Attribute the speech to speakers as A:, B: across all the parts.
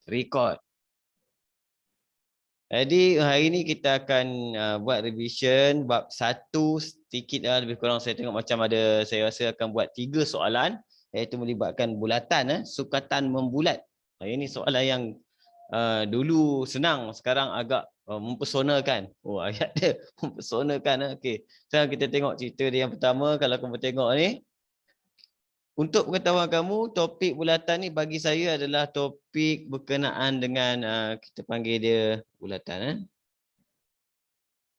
A: record. Jadi hari ini kita akan buat revision bab 1 sedikit lah, lebih kurang saya tengok macam ada, saya rasa akan buat 3 soalan iaitu melibatkan bulatan, sukatan membulat. Ini soalan yang dulu senang, sekarang agak mempersonakan. Oh, ayat dia mempersonakan. Okey. Sekarang kita tengok cerita dia yang pertama. Kalau kamu tengok ni, untuk pengetahuan kamu, topik bulatan ni bagi saya adalah topik berkenaan dengan kita panggil dia bulatan.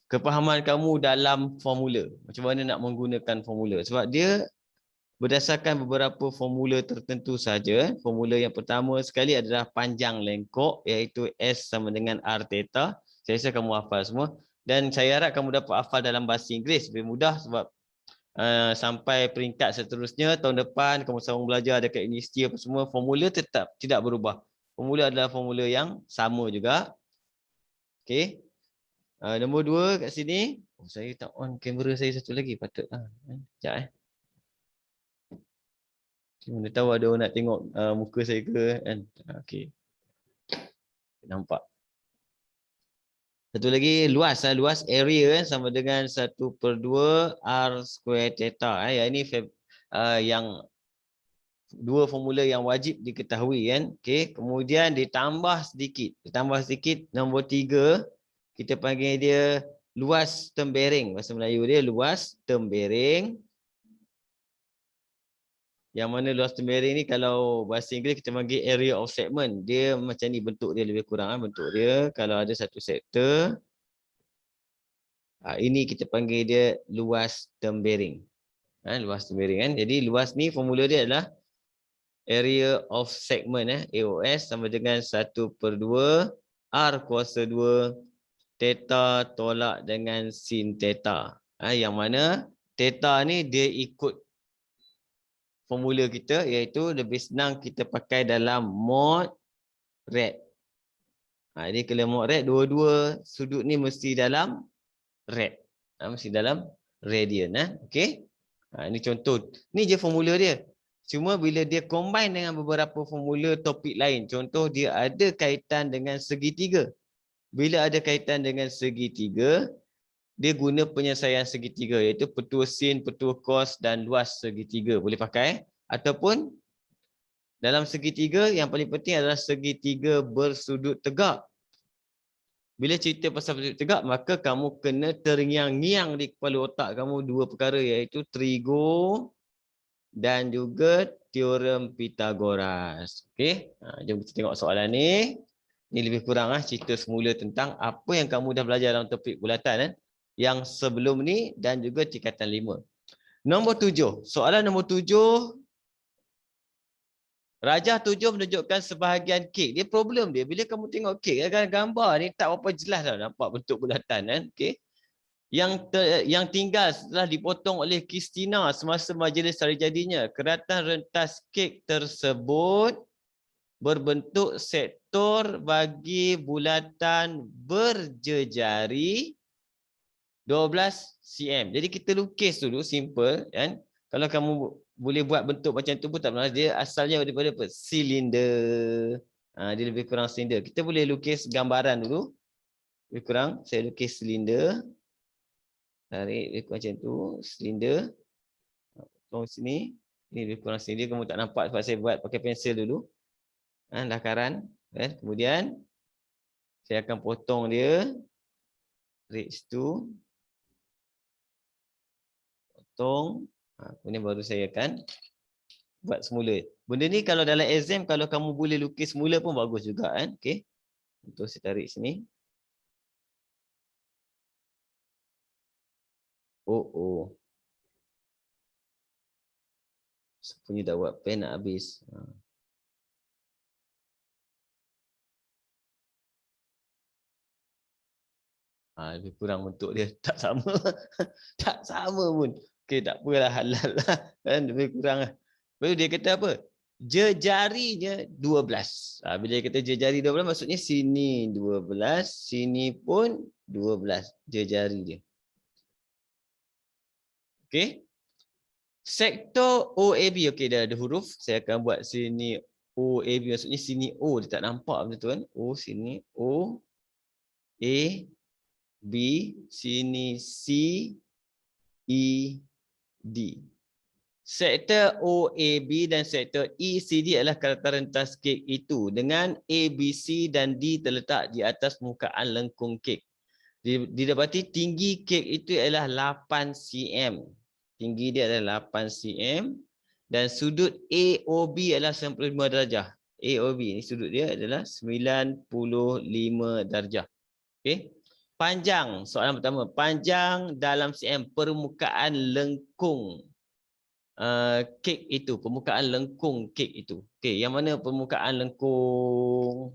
A: Kepahaman kamu dalam formula. Macam mana nak menggunakan formula. Sebab dia berdasarkan beberapa formula tertentu saja. Formula yang pertama sekali adalah panjang lengkok, iaitu S sama dengan R theta. Saya rasa kamu hafal semua. Dan saya harap kamu dapat hafal dalam bahasa Inggeris. Lebih mudah sebab sampai peringkat seterusnya tahun depan kamu sambung belajar dekat universiti apa semua, formula tetap tidak berubah. Formula adalah formula yang sama juga. Okey. Nombor 2 kat sini. Oh, saya tak on kamera saya satu lagi, patutlah. Sekejap Mana tahu ada orang nak tengok muka saya ke kan. Okey. Nampak. Satu lagi, luas area sama dengan 1/2 R square theta. Yang ini yang dua formula yang wajib diketahui kan. Okey, kemudian ditambah sedikit nombor 3, kita panggil dia luas term bearing. Bahasa Melayu dia luas term bearing. Yang mana luas term bearing ni kalau bahasa Inggeris kita panggil area of segment. Dia macam ni bentuk dia lebih kurang bentuk dia. Kalau ada satu sektor, ini kita panggil dia luas term bearing. Luas term bearing kan. Jadi luas ni formula dia adalah area of segment AOS sama dengan 1/2 R kuasa 2 theta tolak dengan sin theta. Yang mana theta ni dia ikut formula kita, iaitu lebih senang kita pakai dalam mod rad. Jadi kalau mod rad, dua-dua sudut ni mesti dalam rad. Mesti dalam radian. Okey. Ini contoh. Ni je formula dia. Cuma bila dia combine dengan beberapa formula topik lain. Contoh dia ada kaitan dengan segitiga. Bila ada kaitan dengan segitiga, dia guna penyelesaian segitiga, iaitu petua sin, petua cos dan luas segitiga boleh pakai. Ataupun dalam segitiga yang paling penting adalah segitiga bersudut tegak. Bila cerita pasal bersudut tegak, maka kamu kena terngiang-ngiang di kepala otak kamu dua perkara, iaitu trigo dan juga teorem Pythagoras. Okey, jom kita tengok soalan ni. Ini lebih kurang cerita semula tentang apa yang kamu dah belajar dalam topik bulatan yang sebelum ni dan juga tingkatan 5. Nombor 7. Soalan nombor 7. Rajah 7 menunjukkan sebahagian kek. Dia problem dia. Bila kamu tengok kek, gambar ni tak apa jelas dah nampak bentuk bulatan kan. Okey. Yang tinggal setelah dipotong oleh Kristina semasa majlis hari jadinya. Keratan rentas kek tersebut berbentuk sektor bagi bulatan berjejari 12 cm. Jadi kita lukis dulu simple kan. Kalau kamu boleh buat bentuk macam tu pun tak masalah. Dia asalnya daripada apa? Silinder. Dia lebih kurang silinder. Kita boleh lukis gambaran dulu. Lebih kurang saya lukis silinder. Tarik macam tu, silinder. Potong sini. Ini lebih kurang silinder, kamu tak nampak sebab saya buat pakai pensel dulu. Lakaran. Kemudian saya akan potong dia. Tarik situ. Potong. Kemudian baru saya akan buat semula. Benda ni kalau dalam exam, kalau kamu boleh lukis semula pun bagus juga kan. Okey. Untuk saya tarik sini. Oh. Sepunya dah buat pen nak habis. Lebih kurang bentuk dia tak sama. Tak sama pun. Okey, tak apalah, halal lah. Kan lebih kurang lah. Lepas dia kata apa? Jejarinya 12. Bila dia kata jejari 12 maksudnya sini 12, sini pun 12 jejari dia. Okey. Sektor OAB, okey dah ada huruf. Saya akan buat sini OAB maksudnya sini O dia tak nampak benda tu kan. O sini O A B sini C E D. Sektor OAB dan sektor ECD adalah kereta rentas kek itu dengan ABC dan D terletak di atas permukaan lengkung kek. Didapati tinggi kek itu adalah 8 cm. Tinggi dia adalah 8 cm dan sudut AOB adalah 95 darjah. AOB ni sudut dia adalah 95 darjah. Okey. Panjang, soalan pertama. Panjang dalam cm permukaan lengkung kek itu, permukaan lengkung kek itu. Okey, yang mana permukaan lengkung?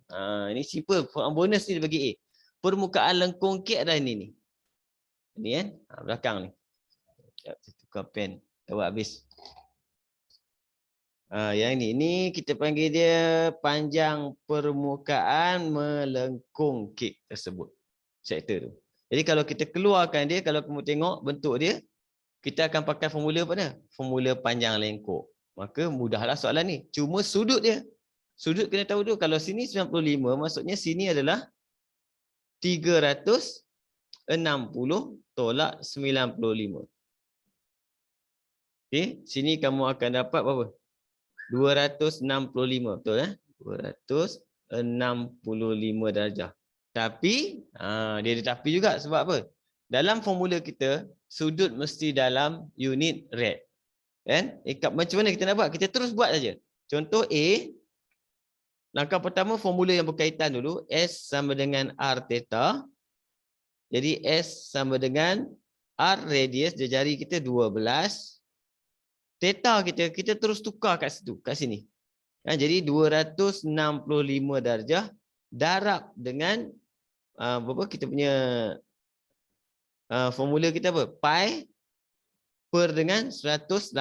A: Ini simple, bonus ni dia bagi A. Permukaan lengkung kek adalah ini ni. Ini kan, belakang ni. Sekejap, saya tukar pen. Dah buat habis. Yang ini kita panggil dia panjang permukaan melengkung kek tersebut. Sektor tu. Jadi kalau kita keluarkan dia, kalau kamu tengok bentuk dia, kita akan pakai formula apa dia? Formula panjang lengkung. Maka mudahlah soalan ni. Cuma sudut dia. Sudut kena tahu dulu. Kalau sini 95, maksudnya sini adalah 360 tolak 95. Okey, sini kamu akan dapat berapa? 265, betul eh? 265 darjah. Tapi, dia ada tapi juga sebab apa? Dalam formula kita, sudut mesti dalam unit rad. Kan? Macam mana kita nak buat? Kita terus buat saja. Contoh A, langkah pertama formula yang berkaitan dulu. S sama dengan R theta. Jadi S sama dengan R radius jari kita 12. Theta kita terus tukar kat situ, kat sini. Jadi 265 darjah darab dengan berapa kita punya formula kita apa? Pi per dengan 180.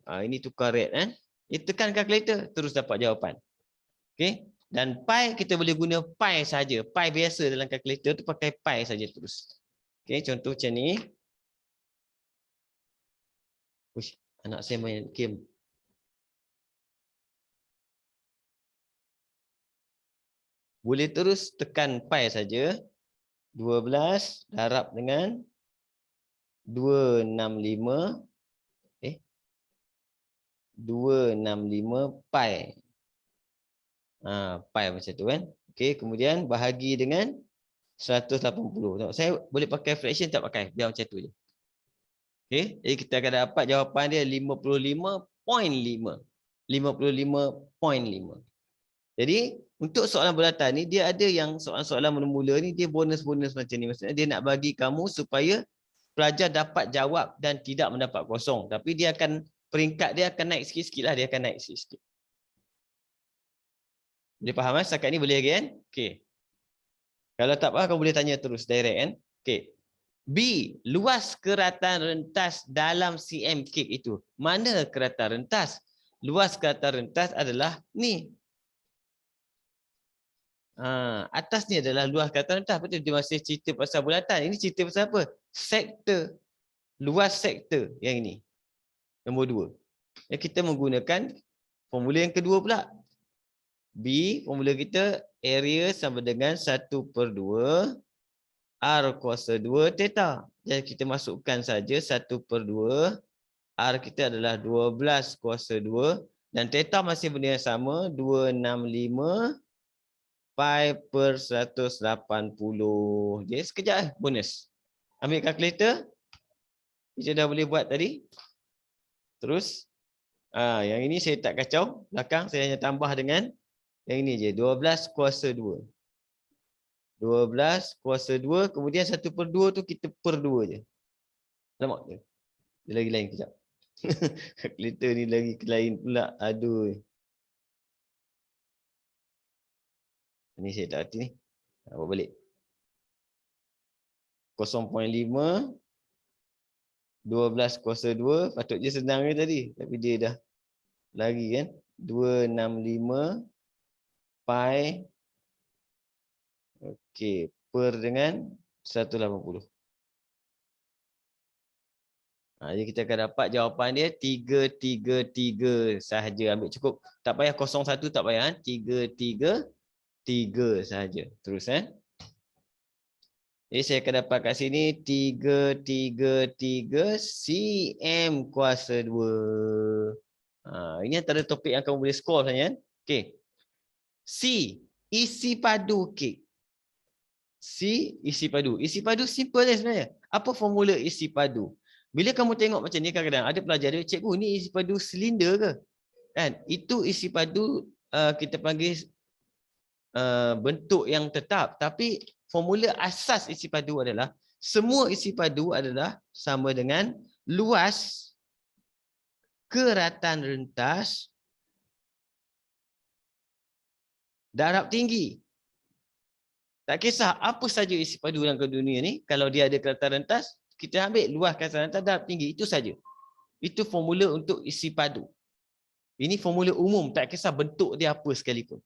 A: Ini tukar rad kan. Tekan kalkulator terus dapat jawapan. Okey. Dan pi kita boleh guna pi saja. Pi biasa dalam kalkulator tu pakai pi saja terus. Okey, contoh macam ni. Uish, anak saya main game. Boleh terus tekan pi saja. 12 darab dengan 265 pi. Pi macam tu kan. Okey, kemudian bahagi dengan 180. Tengok, saya boleh pakai fraction tak pakai? Biar macam tu je. Okey, jadi kita akan dapat jawapan dia 55.5. 55.5. Jadi, untuk soalan bulatan ni, dia ada yang soalan-soalan mula-mula ni, dia bonus-bonus macam ni. Maksudnya, dia nak bagi kamu supaya pelajar dapat jawab dan tidak mendapat kosong. Tapi dia akan, peringkat dia akan naik sikit-sikit lah. Dia akan naik sikit-sikit. Boleh faham kan? Setakat ni boleh lagi kan? Okey. Kalau tak faham, kamu boleh tanya terus direct kan? Okey. B. Luas keratan rentas dalam cm kek itu. Mana keratan rentas? Luas keratan rentas adalah ni. Atas ni adalah luas keratan rentas. Betul dia masih cerita pasal bulatan. Ini cerita pasal apa? Sektor. Luas sektor yang ini. Nombor 2. Yang kita menggunakan formula yang kedua pula. B, formula kita area sama dengan 1/2 R kuasa 2 theta. Jadi kita masukkan saja 1/2. R kita adalah 12 kuasa 2. Dan theta masih benda yang sama. 265 pi per 180. Jadi sekejap bonus. Ambil kalkulator. Kita dah boleh buat tadi. Terus. Yang ini saya tak kacau. Belakang saya hanya tambah dengan yang ini je. 12 kuasa 2. 12 kuasa 2. Kemudian 1/2 tu kita per 2 je. Nampak ke? Dia lagi lain kejap. Kalkulator ni lagi lain pula. Aduh. Ini saya tak hati ni. Buat balik. 0.5. 12 kuasa 2. Patutnya senang ke tadi. Tapi dia dah lagi kan. 265 pi. Okey. Per dengan 180. Jadi kita akan dapat jawapan dia 3, 3, 3 sahaja. Ambil cukup. Tak payah 01, tak payah. 3, 3, 3 sahaja. Terus Jadi saya akan dapat kat sini 3, 3, 3 cm kuasa 2. Ini antara topik yang kamu boleh score sebenarnya. Okey. C, isi padu kek. C, isi padu. Isi padu simple je sebenarnya. Apa formula isi padu? Bila kamu tengok macam ni kadang-kadang ada pelajar dia, cikgu ni isi padu silinder ke? Kan? Itu isi padu kita panggil bentuk yang tetap. Tapi formula asas isi padu adalah semua isi padu adalah sama dengan luas keratan rentas darab tinggi. Tak kisah apa saja isi padu dalam dunia ni, kalau dia ada keratan rentas, kita ambil luas keratan rentas darab tinggi. Itu saja. Itu formula untuk isi padu. Ini formula umum, tak kisah bentuk dia apa sekalipun.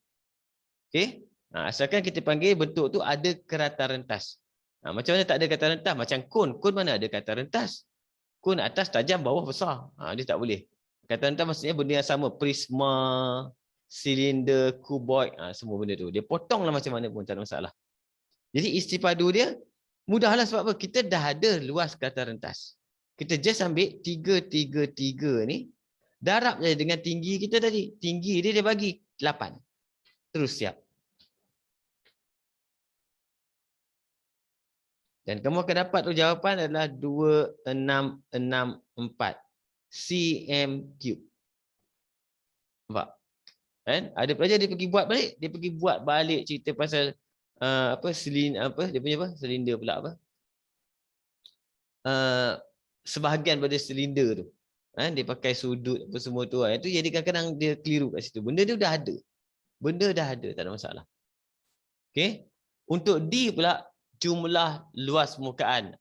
A: Okey? Asalkan kita panggil bentuk tu ada keratan rentas. Macam mana tak ada keratan rentas? Macam kon. Kon mana ada keratan rentas? Kon atas tajam, bawah besar. Dia tak boleh. Keratan rentas maksudnya benda yang sama. Prisma, silinder, kuboid, semua benda tu. Dia potonglah macam mana pun, tak ada masalah. Jadi isi padu dia mudahlah sebab apa? Kita dah ada luas keratan rentas. Kita just ambil 3, 3, 3 ni. Darab je dengan tinggi kita tadi. Tinggi dia bagi 8. Terus siap. Dan kamu akan dapat tu jawapan adalah 2664 cm cube. Nampak? Kan? Ada pelajar dia pergi buat balik. Dia pergi buat balik cerita pasal dia punya apa? Silinder pula apa? Sebahagian pada silinder tu. Dia pakai sudut apa semua tu. Itu jadi kadang-kadang dia keliru kat situ. Benda dia dah ada. Benda dah ada, tak ada masalah. Okey. Untuk D pula jumlah luas permukaan.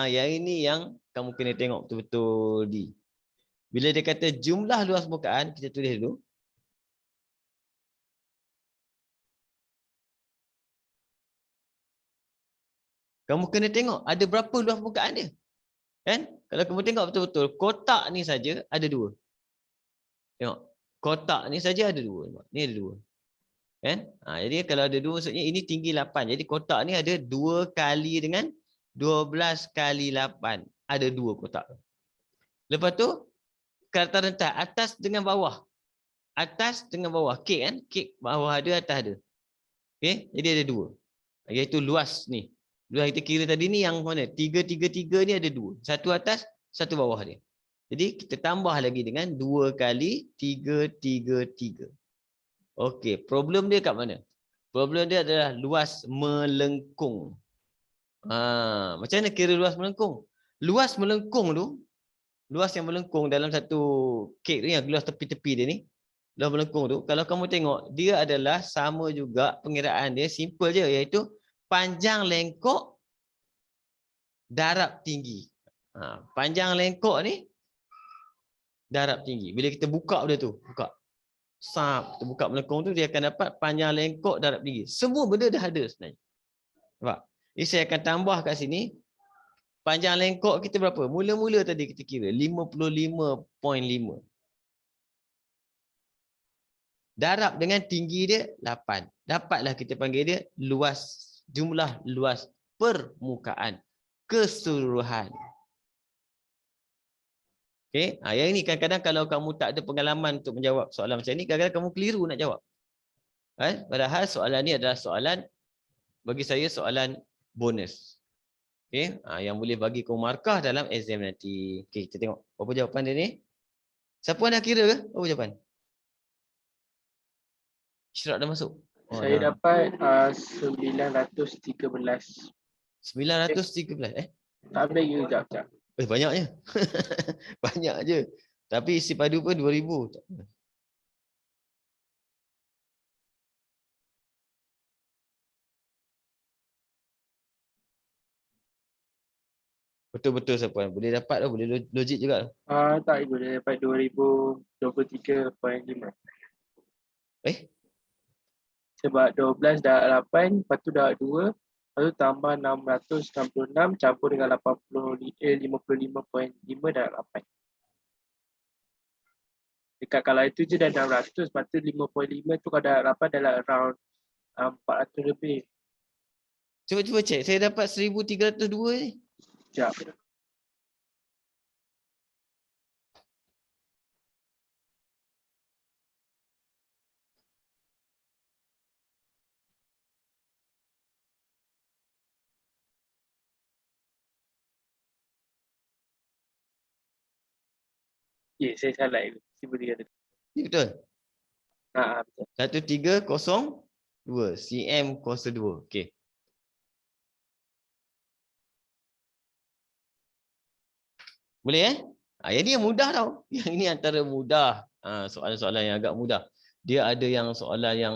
A: Yang ini yang kamu kena tengok betul-betul D. Bila dia kata jumlah luas permukaan, kita tulis dulu. Kamu kena tengok ada berapa luas permukaan dia. Kan? Kalau kamu tengok betul-betul, kotak ni saja ada 2. Tengok. Kotak ni saja ada 2. Ni ada 2. Kan? Jadi kalau ada 2 maksudnya ini tinggi 8. Jadi kotak ni ada 2 kali dengan 12 kali 8. Ada 2 kotak. Lepas tu, keratan rentas atas dengan bawah. Atas dengan bawah. Kek kan? Kek bawah ada, atas ada. Okay? Jadi ada 2. Iaitu luas ni. Luas kita kira tadi ni yang mana? 3, 3, 3 ni ada 2. Satu atas, satu bawah dia. Jadi kita tambah lagi dengan 2 kali 3, 3, 3. Okey, problem dia kat mana? Problem dia adalah luas melengkung. Macam mana kira luas melengkung? Luas melengkung tu, luas yang melengkung dalam satu kek tu, yang luas tepi-tepi dia ni, luas melengkung tu, kalau kamu tengok, dia adalah sama juga pengiraan dia, simple je, iaitu panjang lengkok darab tinggi. Panjang lengkok ni darab tinggi. Bila kita buka benda tu, buka. Kita buka melengkung tu, dia akan dapat panjang lengkok darab tinggi. Semua benda dah ada sebenarnya. Nampak? Jadi saya akan tambah kat sini. Panjang lengkok kita berapa? Mula-mula tadi kita kira 55.5. Darab dengan tinggi dia 8. Dapatlah kita panggil dia luas, jumlah luas permukaan keseluruhan. Okey, yang ini kadang-kadang kalau kamu tak ada pengalaman untuk menjawab soalan macam ni, kadang-kadang kamu keliru nak jawab. Padahal soalan ni adalah soalan, bagi saya soalan bonus. Okey, yang boleh bagi kamu markah dalam exam nanti. Okey, kita tengok apa jawapan dia ni. Siapa dah kira ke? Apa jawapan? Isyraq dah masuk.
B: Saya dapat 913.
A: 913
B: Tak ambil you sekejap.
A: Banyaknya. Banyak je. Tapi isi padu pun 2000. Betul-betul Sapuan. Boleh dapat lah. Boleh logik juga.
B: Tak, boleh dapat 2023.5. Sebab 12 dah 8, lepas tu dah 2. Lalu tambah 666 campur dengan 55.5 darab 8. Dekat kalau itu je dah 600, lepas tu 5.5 tu kalau darab 8 dalam around 400 lebih.
A: Cuba cek. Saya dapat 1302 ni.
B: Sekejap. Ya, saya salah. Cuba dia kata.
A: Ya, betul.
B: Betul.
A: 1302 cm kuasa 2. Okey. Boleh yang ni yang mudah tau. Yang ini antara mudah. Soalan-soalan yang agak mudah. Dia ada yang soalan yang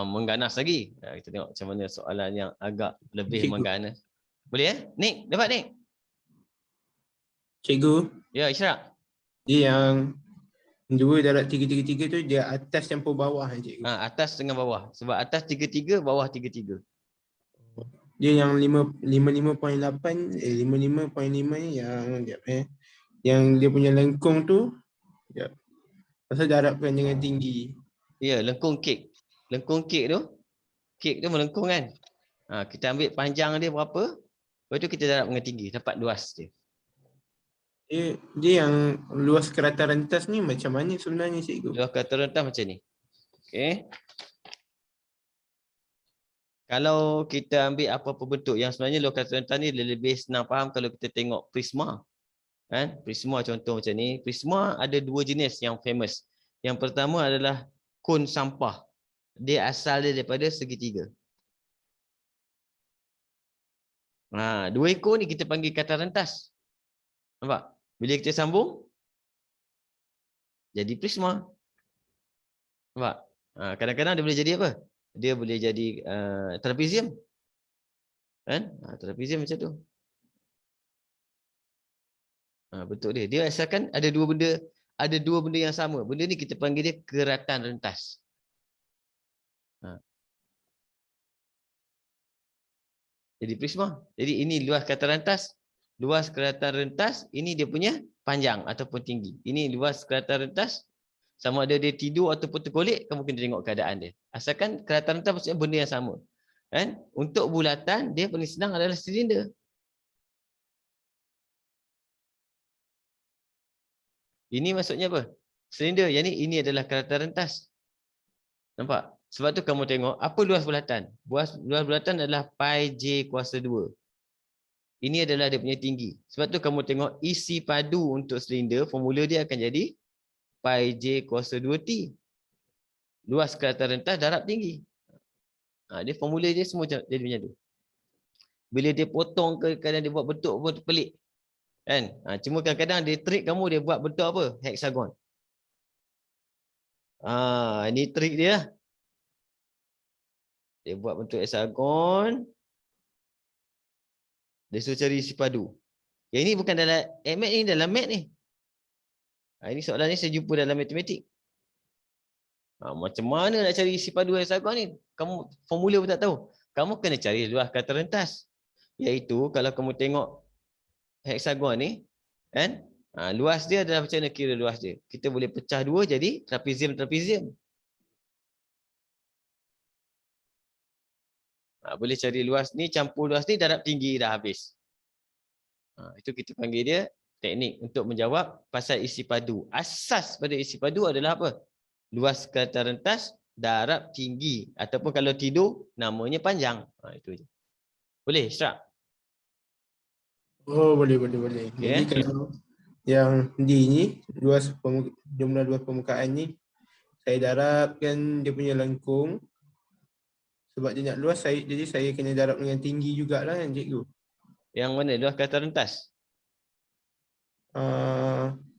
A: mengganas lagi. Kita tengok macam mana soalan yang agak lebih
C: Cikgu.
A: mengganas. Boleh Nick? Dapat Nick?
C: Cikgu,
A: Ya, Isyraq.
C: dia yang 2 darab 333 tu dia atas campur bawah cikgu.
A: Atas dengan bawah. Sebab atas 33, bawah 33.
C: Dia yang 55.8 55.5 ni yang yang dia punya lengkung tu pasal darabkan dengan tinggi.
A: Ya, lengkung kek. Lengkung kek tu melengkung kan. Kita ambil panjang dia berapa, lepas tu kita darab dengan tinggi, dapat luas dia.
C: Dia yang luas kerata rentas ni macam mana sebenarnya cikgu?
A: Luas kata rentas macam ni. Okey. Kalau kita ambil apa-apa bentuk yang sebenarnya luas kata rentas ni lebih senang faham kalau kita tengok prisma. Kan? Prisma contoh macam ni. Prisma ada 2 jenis yang famous. Yang pertama adalah kon sampah. Dia asal dia daripada segitiga. 2 ekor ni kita panggil kata rentas. Nampak? Bila kita sambung, jadi prisma. Nampak? Kadang-kadang dia boleh jadi apa? Dia boleh jadi trapezium. Kan? Trapezium macam tu. Bentuk dia. Dia asalkan ada dua benda yang sama. Benda ni kita panggil dia keratan rentas. Jadi prisma. Jadi ini luas keratan rentas. Luas keratan rentas, ini dia punya panjang ataupun tinggi. Ini luas keratan rentas. Sama ada dia tidur ataupun tergolek, kamu kena tengok keadaan dia. Asalkan keratan rentas maksudnya benda yang sama. Kan? Untuk bulatan, dia paling senang adalah silinder. Ini maksudnya apa? Silinder. Yang ini adalah keratan rentas. Nampak? Sebab tu kamu tengok, apa luas bulatan? Luas bulatan adalah pi j kuasa 2. Ini adalah dia punya tinggi. Sebab tu kamu tengok isi padu untuk silinder, formula dia akan jadi pi j kuasa 2t. Luas keratan rentas darab tinggi. Dia formula dia semua jadi macam tu. Bila dia potong ke kadang dia buat bentuk pelik. Kan? Cuma kadang-kadang dia trik kamu dia buat bentuk apa? Hexagon. Ini trik dia. Dia buat bentuk hexagon. Dia suruh cari isi padu. Yang ini bukan dalam MAT ni, dalam MAT ni. Ini soalan ni saya jumpa dalam matematik. Macam mana nak cari isi padu hexagon ni? Kamu formula pun tak tahu. Kamu kena cari luas kata rentas. Iaitu kalau kamu tengok hexagon ni, kan? Luas dia adalah macam mana kira luas dia? Kita boleh pecah dua jadi trapezium. Boleh cari luas ni, campur luas ni, darab tinggi dah habis. Itu kita panggil dia teknik untuk menjawab pasal isi padu. Asas pada isi padu adalah apa? Luas kata rentas, darab tinggi. Ataupun kalau tidur, namanya panjang. Itu je. Boleh, Isyraq?
C: Oh, boleh.
A: Okay.
C: Jadi kalau yang D ni, jumlah luas permukaan ni, saya darabkan dia punya lengkung. Sebab dia nak luas, jadi saya kena darab dengan tinggi jugalah kan cikgu.
A: Yang mana? Luas kata rentas?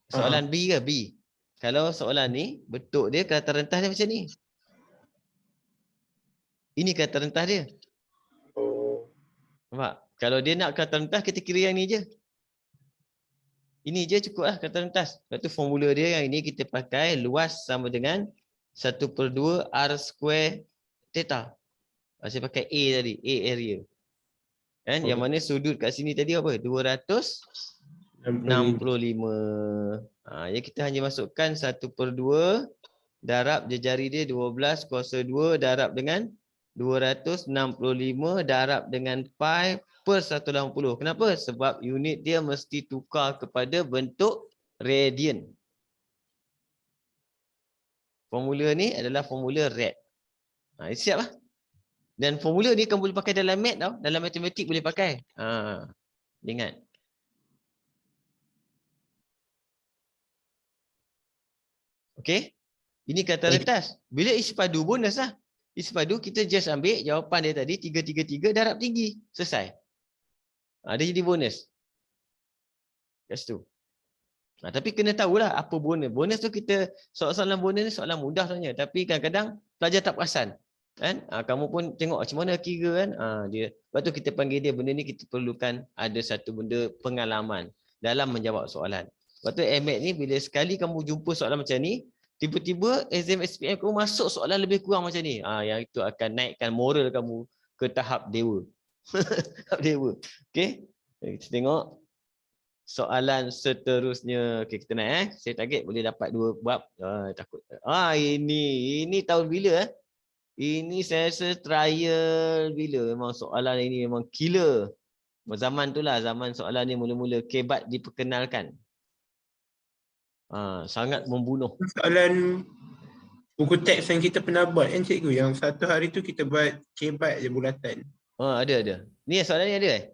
A: Soalan B ke? B. Kalau soalan ni, bentuk dia kata rentas dia macam ni. Ini kata rentas dia.
C: Oh.
A: Nampak? Kalau dia nak kata rentas, kita kira yang ni je. Ini je cukup lah kata rentas. Lepas tu formula dia yang ini kita pakai luas sama dengan 1/2 R square theta. Saya pakai A tadi, A area. Kan? Yang mana sudut kat sini tadi apa? 265. Ya kita hanya masukkan 1/2 darab jari dia 12 kuasa 2 darab dengan 265 darab dengan pi per 180. Kenapa? Sebab unit dia mesti tukar kepada bentuk radian. Formula ni adalah formula rad. Siap lah. Dan formula ni kamu boleh pakai dalam mat tau. Dalam matematik boleh pakai. Ingat. Okey. Ini kata retas. Bila isi padu bonus lah. Isi padu kita just ambil jawapan dia tadi 333 darab tinggi. Selesai. Dia jadi bonus. Kat situ. Tapi kena tahulah apa bonus. Bonus tu kita, soalan bonus ni soalan mudah sebenarnya. Tapi kadang-kadang pelajar tak perasan. Kan? Kamu pun tengok macam mana kira kan. Dia. Lepas tu kita panggil dia benda ni kita perlukan ada satu benda pengalaman dalam menjawab soalan. Lepas tu MAT ni bila sekali kamu jumpa soalan macam ni, tiba-tiba exam SPM kamu masuk soalan lebih kurang macam ni. Yang itu akan naikkan moral kamu ke tahap dewa. Tahap dewa. Okey. Kita tengok soalan seterusnya. Okey, kita naik. Saya target boleh dapat 2 bab. Takut. Ini tahun bila Ini saya rasa trial bila. Memang soalan ini memang killer. Zaman tu lah, zaman soalan ni mula-mula kebat diperkenalkan. Sangat membunuh.
C: Soalan buku teks yang kita pernah buat kan cikgu, yang satu hari tu kita buat kebat je bulatan.
A: Ada. Ni soalan ni ada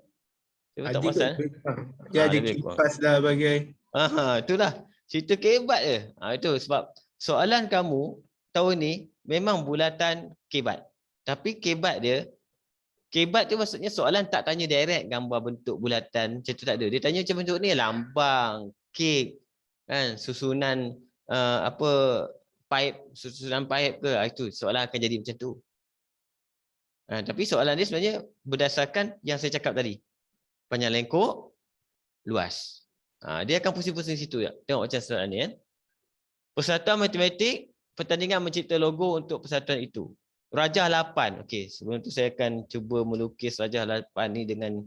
A: Saya tak pasal.
C: Dia ada kipas lah bagai.
A: Itulah. Cerita kebat je. Itu sebab soalan kamu tahun ni memang bulatan kebat. Tapi kebat tu maksudnya soalan tak tanya direct gambar bentuk bulatan. Macam tu tak ada. Dia tanya macam bentuk ni lambang, kek, kan, susunan susunan pipe ke. Itu soalan akan jadi macam tu. Tapi soalan dia sebenarnya berdasarkan yang saya cakap tadi. Panjang lengkuk, luas. Dia akan pusing-pusing situ. Tengok macam soalan ni kan. Persatuan matematik, pertandingan mencipta logo untuk persatuan itu. Rajah 8. Okey, sebelum tu saya akan cuba melukis rajah 8 ni dengan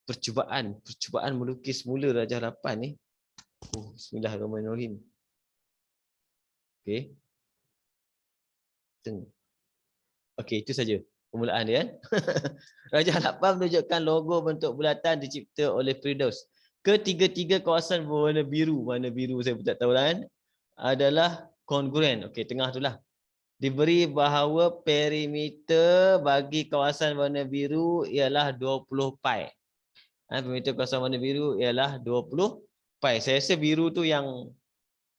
A: percubaan melukis mula rajah 8 ni. Bismillahirrahmanirrahim. Okey. Okey, itu saja permulaan dia kan. Rajah 8 menunjukkan logo bentuk bulatan dicipta oleh Firdaus. Ketiga-tiga kawasan berwarna biru. Warna biru saya pun tak tahu lah kan. Adalah kongruen. Okey, tengah tu lah. Diberi bahawa perimeter bagi kawasan warna biru ialah 20 pi. Perimeter kawasan warna biru ialah 20 pi. Saya rasa biru tu yang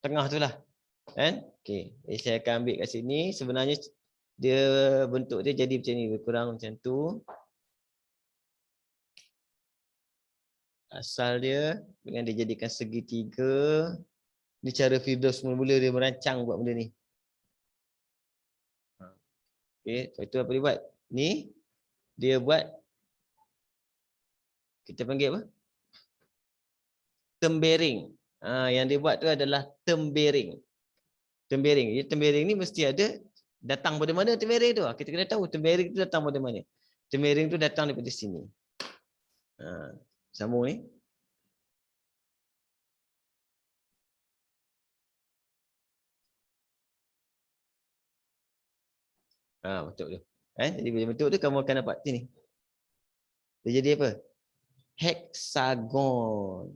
A: tengah tu lah. Kan? Okey, saya akan ambil kat sini. Sebenarnya dia bentuk dia jadi macam ni, lebih kurang macam tu. Asal dia dengan dia jadikan segitiga. Ni cara Firdaus mula-mula dia merancang buat benda ni. Okey, lepas tu apa dia buat? Ni dia buat, kita panggil apa? Term bearing. Yang dia buat tu adalah term bearing. Term bearing. Jadi term bearing ni mesti ada datang pada mana term bearing tu. Kita kena tahu term bearing tu datang pada mana. Term bearing tu datang daripada sini. Sambung ni. Bentuk tu. Jadi bila bentuk tu kamu akan dapat sini. Dia jadi apa? Heksagon.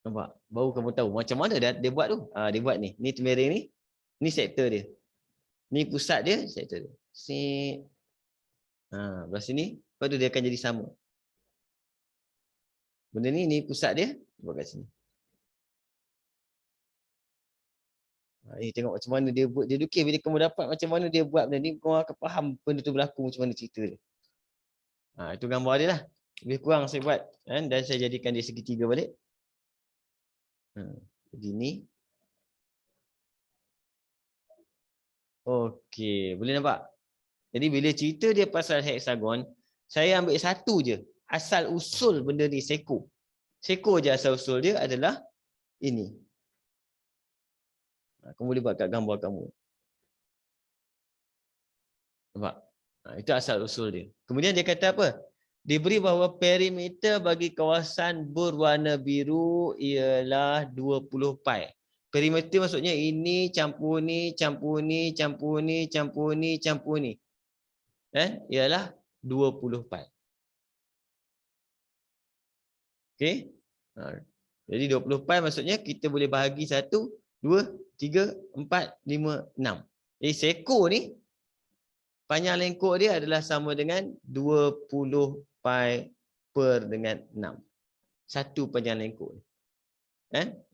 A: Nampak? Baru kamu tahu macam mana dia buat tu. Dia buat ni. Ni term bearing ni. Ni sektor dia. Ni pusat dia, sektor dia. Belah sini. Lepas tu dia akan jadi sama. Benda ni pusat dia. Buat kat sini. Tengok macam mana dia buat. Dia lukis bila kamu dapat macam mana dia buat benda ni, kamu akan faham benda tu berlaku macam mana cerita dia. Itu gambar dia lah. Lebih kurang saya buat. Dan saya jadikan dia segitiga balik. Begini. Okey, boleh nampak? Jadi bila cerita dia pasal heksagon, saya ambil satu je. Asal usul benda ni seko. Seko je asal usul dia adalah ini. Kamu boleh buat kat gambar kamu. Nampak? Itu asal usul dia. Kemudian dia kata apa? Diberi bahawa perimeter bagi kawasan berwarna biru ialah 20 pi. Perimeter maksudnya ini campur ni, campur ni, campur ni, campur ni, campur ni. Ialah 20 pi. Okey? Jadi 20 pi maksudnya kita boleh bahagi 1, 2, 3, 4, 5, 6. Jadi seekor ni panjang lengkuk dia adalah sama dengan 20 pi per dengan 6. Satu panjang lengkuk.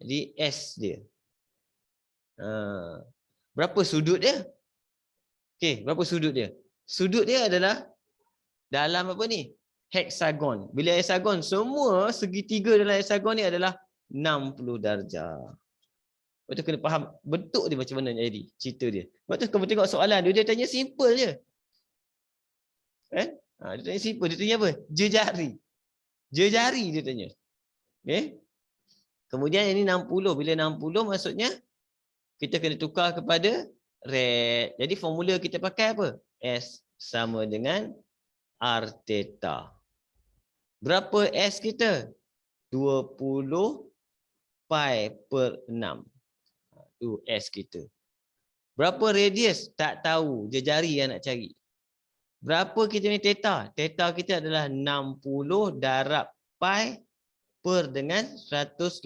A: Jadi S dia. Berapa sudut dia? Okey, berapa sudut dia? Sudut dia adalah dalam apa ni? Heksagon. Bila heksagon, semua segitiga dalam heksagon ni adalah 60 darjah. Lepas tu kena faham bentuk dia macam mana jadi cerita dia. Lepas tu kamu tengok soalan dia, dia tanya simple je. Dia tanya simple, dia tanya apa? Jejari. Jejari dia tanya. Okay? Kemudian ini 60. Bila 60 maksudnya kita kena tukar kepada rad. Jadi formula kita pakai apa? S sama dengan R theta. Berapa S kita? 20 pi per 6. Itu S kita. Berapa radius? Tak tahu. Jejari yang nak cari. Berapa kita ni theta? Theta kita adalah 60 darab pi per dengan 180.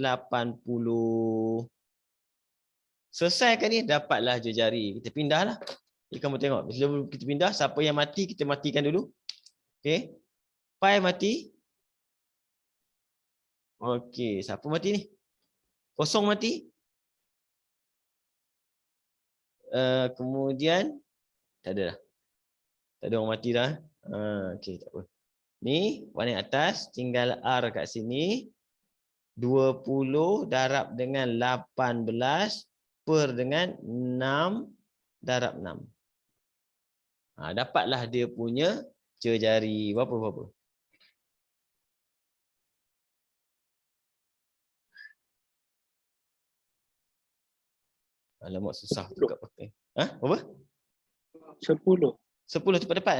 A: Selesaikan ni, dapatlah jejari. Kita pindahlah. Jadi kamu tengok. Sebelum kita pindah, siapa yang mati, kita matikan dulu. Okey. Pi mati. Okey. Siapa mati ni? Kosong mati. Kemudian, tak ada dah. Tak ada orang mati dah. Okey, tak apa. Ni, warna atas, tinggal R kat sini. 20 darab dengan 18 per dengan 6 darab 6. Dapatlah dia punya jejari. Berapa? Alamak, susah juga pakai. Berapa?
B: 10.
A: 10 cepat dapat?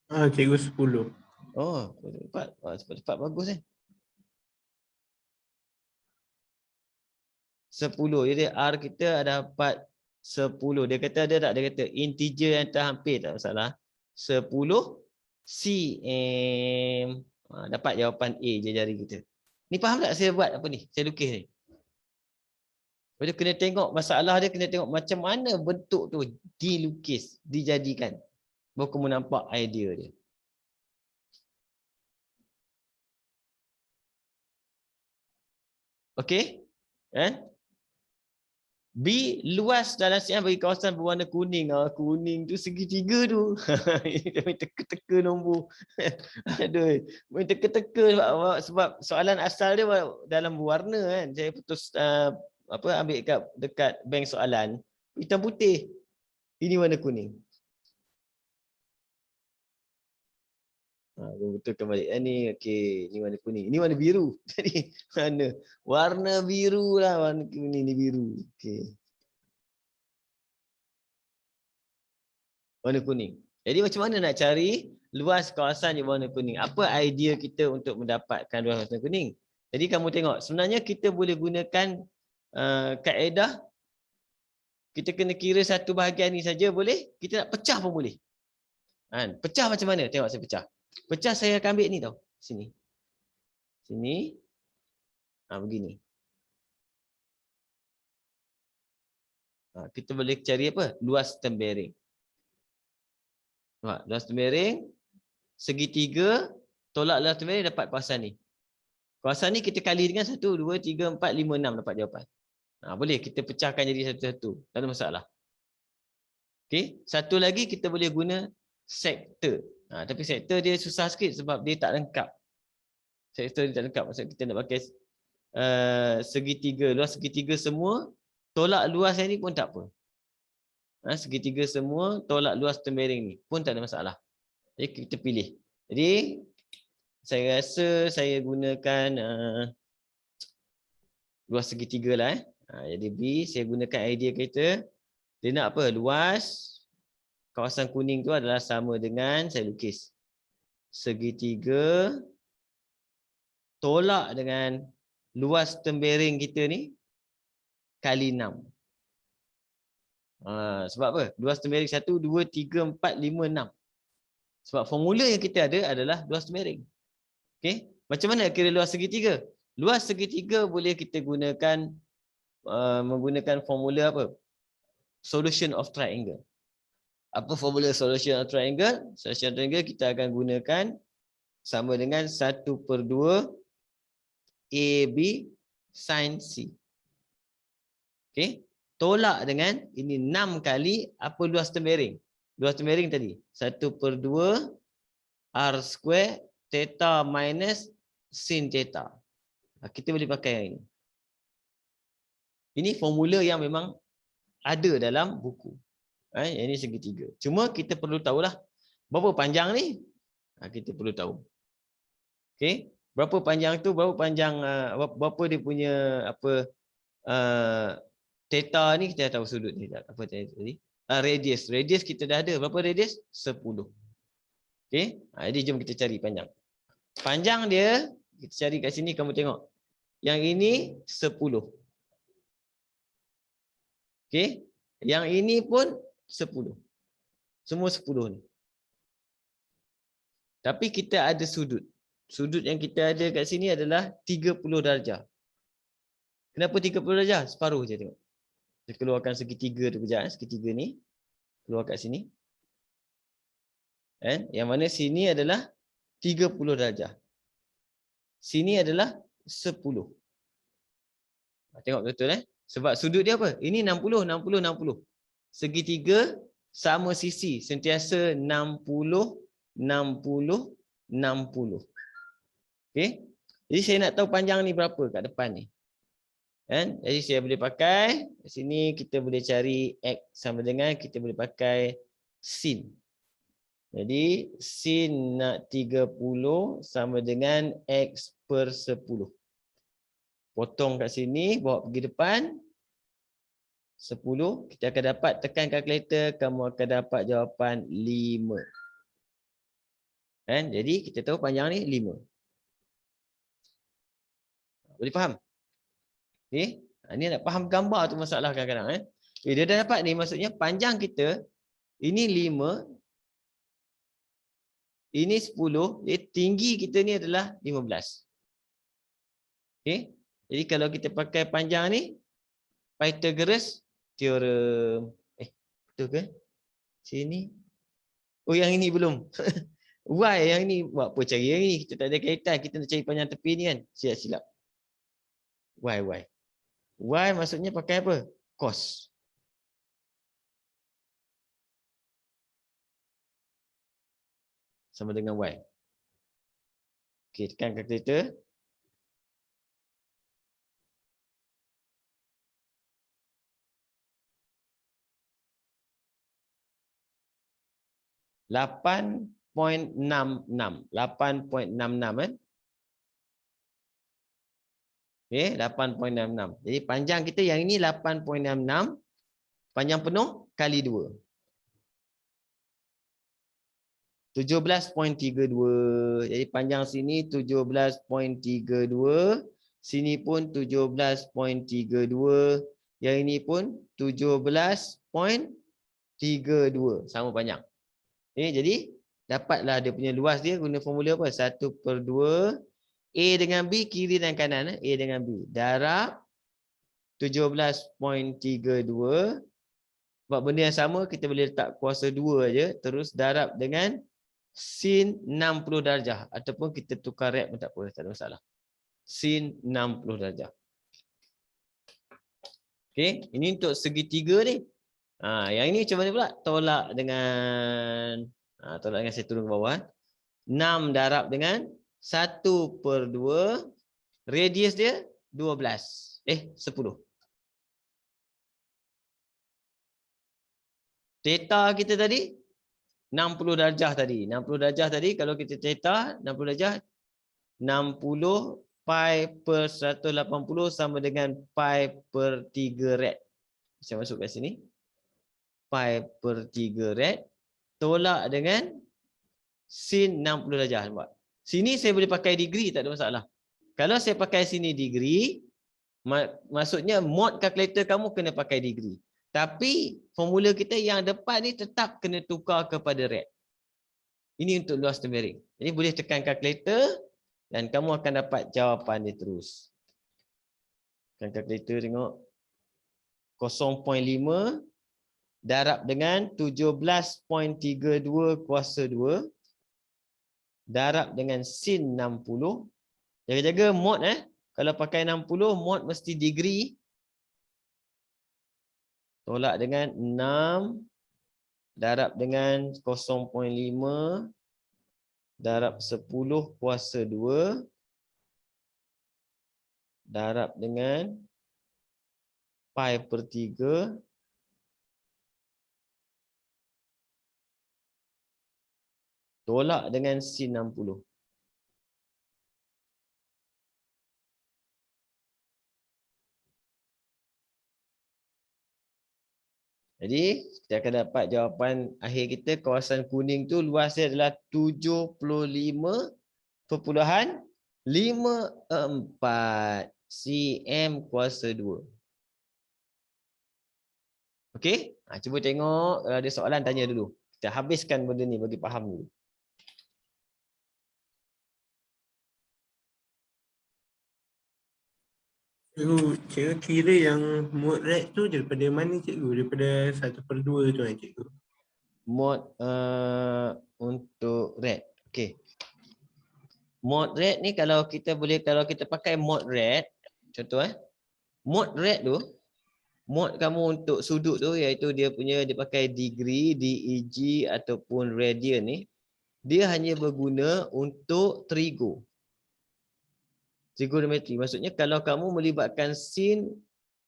C: Cikgu 10.
A: Oh, cepat. Cepat bagus 10. Jadi R kita dapat 10. Dia kata ada tak? Dia kata integer yang terhampir, tak masalah. 10 cm. Dapat jawapan A jari kita. Ni faham tak saya buat apa ni? Saya lukis ni. Lepas tu kena tengok masalah dia, kena tengok macam mana bentuk tu dilukis, dijadikan. Baru kamu nampak idea dia. Okey? B, luas dalam siang bagi kawasan berwarna kuning. Kuning tu segitiga tu. Kami teka-teka nombor. Aduh, main teka-teka sebab soalan asal dia dalam berwarna kan. Saya putus ambil dekat bank soalan. Hitam putih. Ini warna kuning. Betulkan balik. Ni okey, ni warna kuning. Ini warna biru. Jadi warna biru lah, warna kuning ni biru. Okey. Warna kuning. Jadi macam mana nak cari luas kawasan yang warna kuning? Apa idea kita untuk mendapatkan luas warna kuning? Jadi kamu tengok, sebenarnya kita boleh gunakan kaedah. Kita kena kira satu bahagian ni saja boleh. Kita nak pecah pun boleh. Pecah macam mana? Tengok saya pecah. Pecah saya akan ambil ni tau. Sini. Sini. Begini. Kita boleh cari apa? Luas tembereng. Luas tembereng. Segitiga. Tolak luas tembereng dapat kawasan ni. Kawasan ni kita kali dengan 1, 2, 3, 4, 5, 6 dapat jawapan. Boleh kita pecahkan jadi satu-satu. Tak ada masalah. Okey. Satu lagi kita boleh guna sektor. Tapi sektor dia susah sikit sebab dia tak lengkap. Sektor dia tak lengkap. Maksudnya kita nak pakai segitiga. Luas segitiga semua. Tolak luas yang ni pun tak apa. Segitiga semua. Tolak luas tembereng ni pun tak ada masalah. Jadi kita pilih. Jadi saya rasa saya gunakan luas segitiga lah. Jadi B, saya gunakan idea kita. Dia nak apa? Luas kawasan kuning tu adalah sama dengan, saya lukis, segitiga tolak dengan luas tempering kita ni kali 6. Sebab apa? Luas tempering 1, 2, 3, 4, 5, 6. Sebab formula yang kita ada adalah luas tempering. Okey, macam mana kira luas segitiga? Luas segitiga boleh kita gunakan menggunakan formula apa? Solution of triangle. Apa formula solution of triangle? Solution of triangle kita akan gunakan sama dengan 1/2 AB sin C. Okey, tolak dengan ini 6 kali apa luas tempering? Luas tempering tadi 1/2 R square theta minus sin theta. Kita boleh pakai yang ini. Ini formula yang memang ada dalam buku. Ini segitiga. Cuma kita perlu tahulah berapa panjang ni. Kita perlu tahu. Okey, berapa panjang tu, berapa panjang berapa dia punya apa theta ni, kita dah tahu sudut ni apa tadi? Radius. Radius kita dah ada. Berapa radius? 10. Okey, jadi jom kita cari panjang. Panjang dia kita cari kat sini, kamu tengok. Yang ini 10. Okey, yang ini pun 10. Semua 10 ni. Tapi kita ada sudut. Sudut yang kita ada kat sini adalah 30 darjah. Kenapa 30 darjah? Separuh je tengok. Kita keluarkan segitiga tu kejap. Segitiga ni keluar kat sini. Yang mana sini adalah 30 darjah. Sini adalah 10. Tengok betul Sebab sudut dia apa? Ini 60, 60, 60. Segitiga sama sisi, sentiasa 60, 60, 60. Okey. Jadi saya nak tahu panjang ni berapa kat depan ni. Jadi saya boleh pakai, di sini kita boleh cari X sama dengan, kita boleh pakai sin. Jadi sin nak 30 sama dengan X/10. Potong kat sini, bawa pergi depan. 10, kita akan dapat, tekan kalkulator, kamu akan dapat jawapan 5. Jadi kita tahu panjang ni 5. Boleh faham? Okay. Ini nak faham gambar tu masalah kadang-kadang. Dia dah dapat ni, maksudnya panjang kita, ini 5, ini 10, jadi tinggi kita ni adalah 15. Okay. Jadi kalau kita pakai panjang ni, Pythagoras theorem. Betul ke? Sini. Oh, yang ini belum. Y yang ini, buat apa cari yang ini? Kita tak ada kaitan. Kita nak cari panjang tepi ni kan. Silap-silap. Y. Y maksudnya pakai apa? Cos. Sama dengan Y. Okey, tekan kalkulator. Lapan 8.66 kan? Okey, 8.66. Jadi panjang kita yang ini 8.66. Panjang penuh kali 2. 17.32. Jadi panjang sini 17.32. Sini pun 17.32. Yang ini pun 17.32. Sama panjang. Jadi dapatlah dia punya luas dia guna formula apa? 1/2 A dengan B kiri dan kanan. A dengan B. Darab 17.32. Sebab benda yang sama kita boleh letak kuasa 2 aja. Terus darab dengan sin 60 darjah. Ataupun kita tukar rep pun tak apa. Tak ada masalah. Sin 60 darjah. Okey. Ini untuk segitiga ni. Yang ini macam mana pula? Tolak dengan saya turun ke bawah. 6 darab dengan 1/2. Radius dia 12. 10. Theta kita tadi 60 darjah tadi. 60 darjah tadi kalau kita theta 60 darjah 60 pi per 180 sama dengan pi per 3 rad. Saya masuk kat sini. Pi per 3 rad tolak dengan sin 60 darjah. Nampak? Sini saya boleh pakai degree, tak ada masalah. Kalau saya pakai sini degree, maksudnya mod calculator kamu kena pakai degree. Tapi formula kita yang depan ni tetap kena tukar kepada rad. Ini untuk luas tempering. Jadi boleh tekan calculator dan kamu akan dapat jawapan dia terus. Tekan calculator tengok. 0.5 darab dengan 17.32 kuasa 2 darab dengan sin 60. Jaga-jaga mod Kalau pakai 60 mod mesti degree. Tolak dengan 6 darab dengan 0.5 darab 10 kuasa 2 darab dengan pi per 3 tolak dengan sin 60. Jadi kita akan dapat jawapan akhir kita. Kawasan kuning tu luas dia adalah 75.54 cm kuasa 2. Okey? Cuba tengok kalau ada soalan tanya dulu. Kita habiskan benda ni bagi faham dulu.
C: Cikgu kira yang mod rad tu daripada mana cikgu? Daripada 1/2 tu cikgu?
A: Mod untuk rad. Okey. Mod rad ni kalau kita pakai mod rad, contoh mod rad tu, mod kamu untuk sudut tu iaitu dia pakai degree, DEG ataupun radian ni, dia hanya berguna untuk trigonometri. Maksudnya kalau kamu melibatkan sin,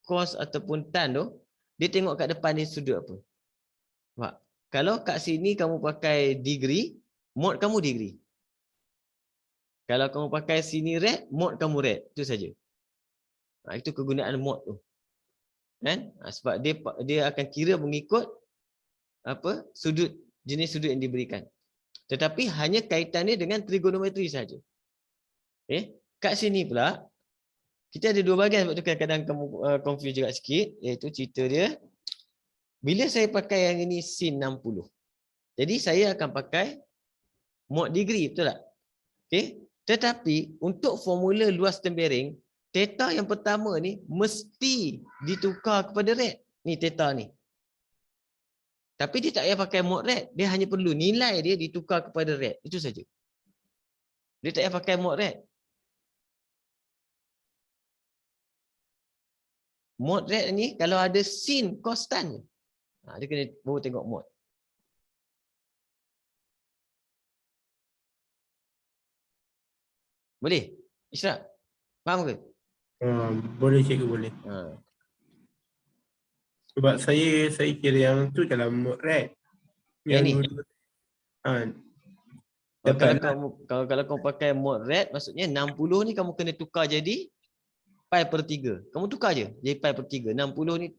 A: cos ataupun tan tu, dia tengok kat depan ni sudut apa. Nampak? Kalau kat sini kamu pakai degree, mod kamu degree. Kalau kamu pakai sini rad, mod kamu rad. Itu saja. Itu kegunaan mod tu. Kan? Sebab dia akan kira mengikut apa jenis sudut yang diberikan. Tetapi hanya kaitannya dengan trigonometri saja. Okay? Kat sini pula kita ada dua bahagian, sebab tu kadang-kadang kamu confuse juga sikit, iaitu cerita dia bila saya pakai yang ini sin 60. Jadi saya akan pakai mod degree, betul tak? Okey. Tetapi untuk formula luas tempering, theta yang pertama ni mesti ditukar kepada rad. Ni theta ni. Tapi dia tak payah pakai mod rad, dia hanya perlu nilai dia ditukar kepada rad. Itu saja. Dia tak payah pakai mod rad. Mod rad ni kalau ada sin cos tan, dia kena baru tengok mod. Boleh? Ishraq? Faham ke?
C: Boleh cikgu, boleh. Sebab saya kira yang tu dalam mod rad.
A: Yang ni? Kalau kau pakai mod rad, maksudnya 60 ni kamu kena tukar jadi pi per 3. Kamu tukar je jadi pi per 3. 60 ni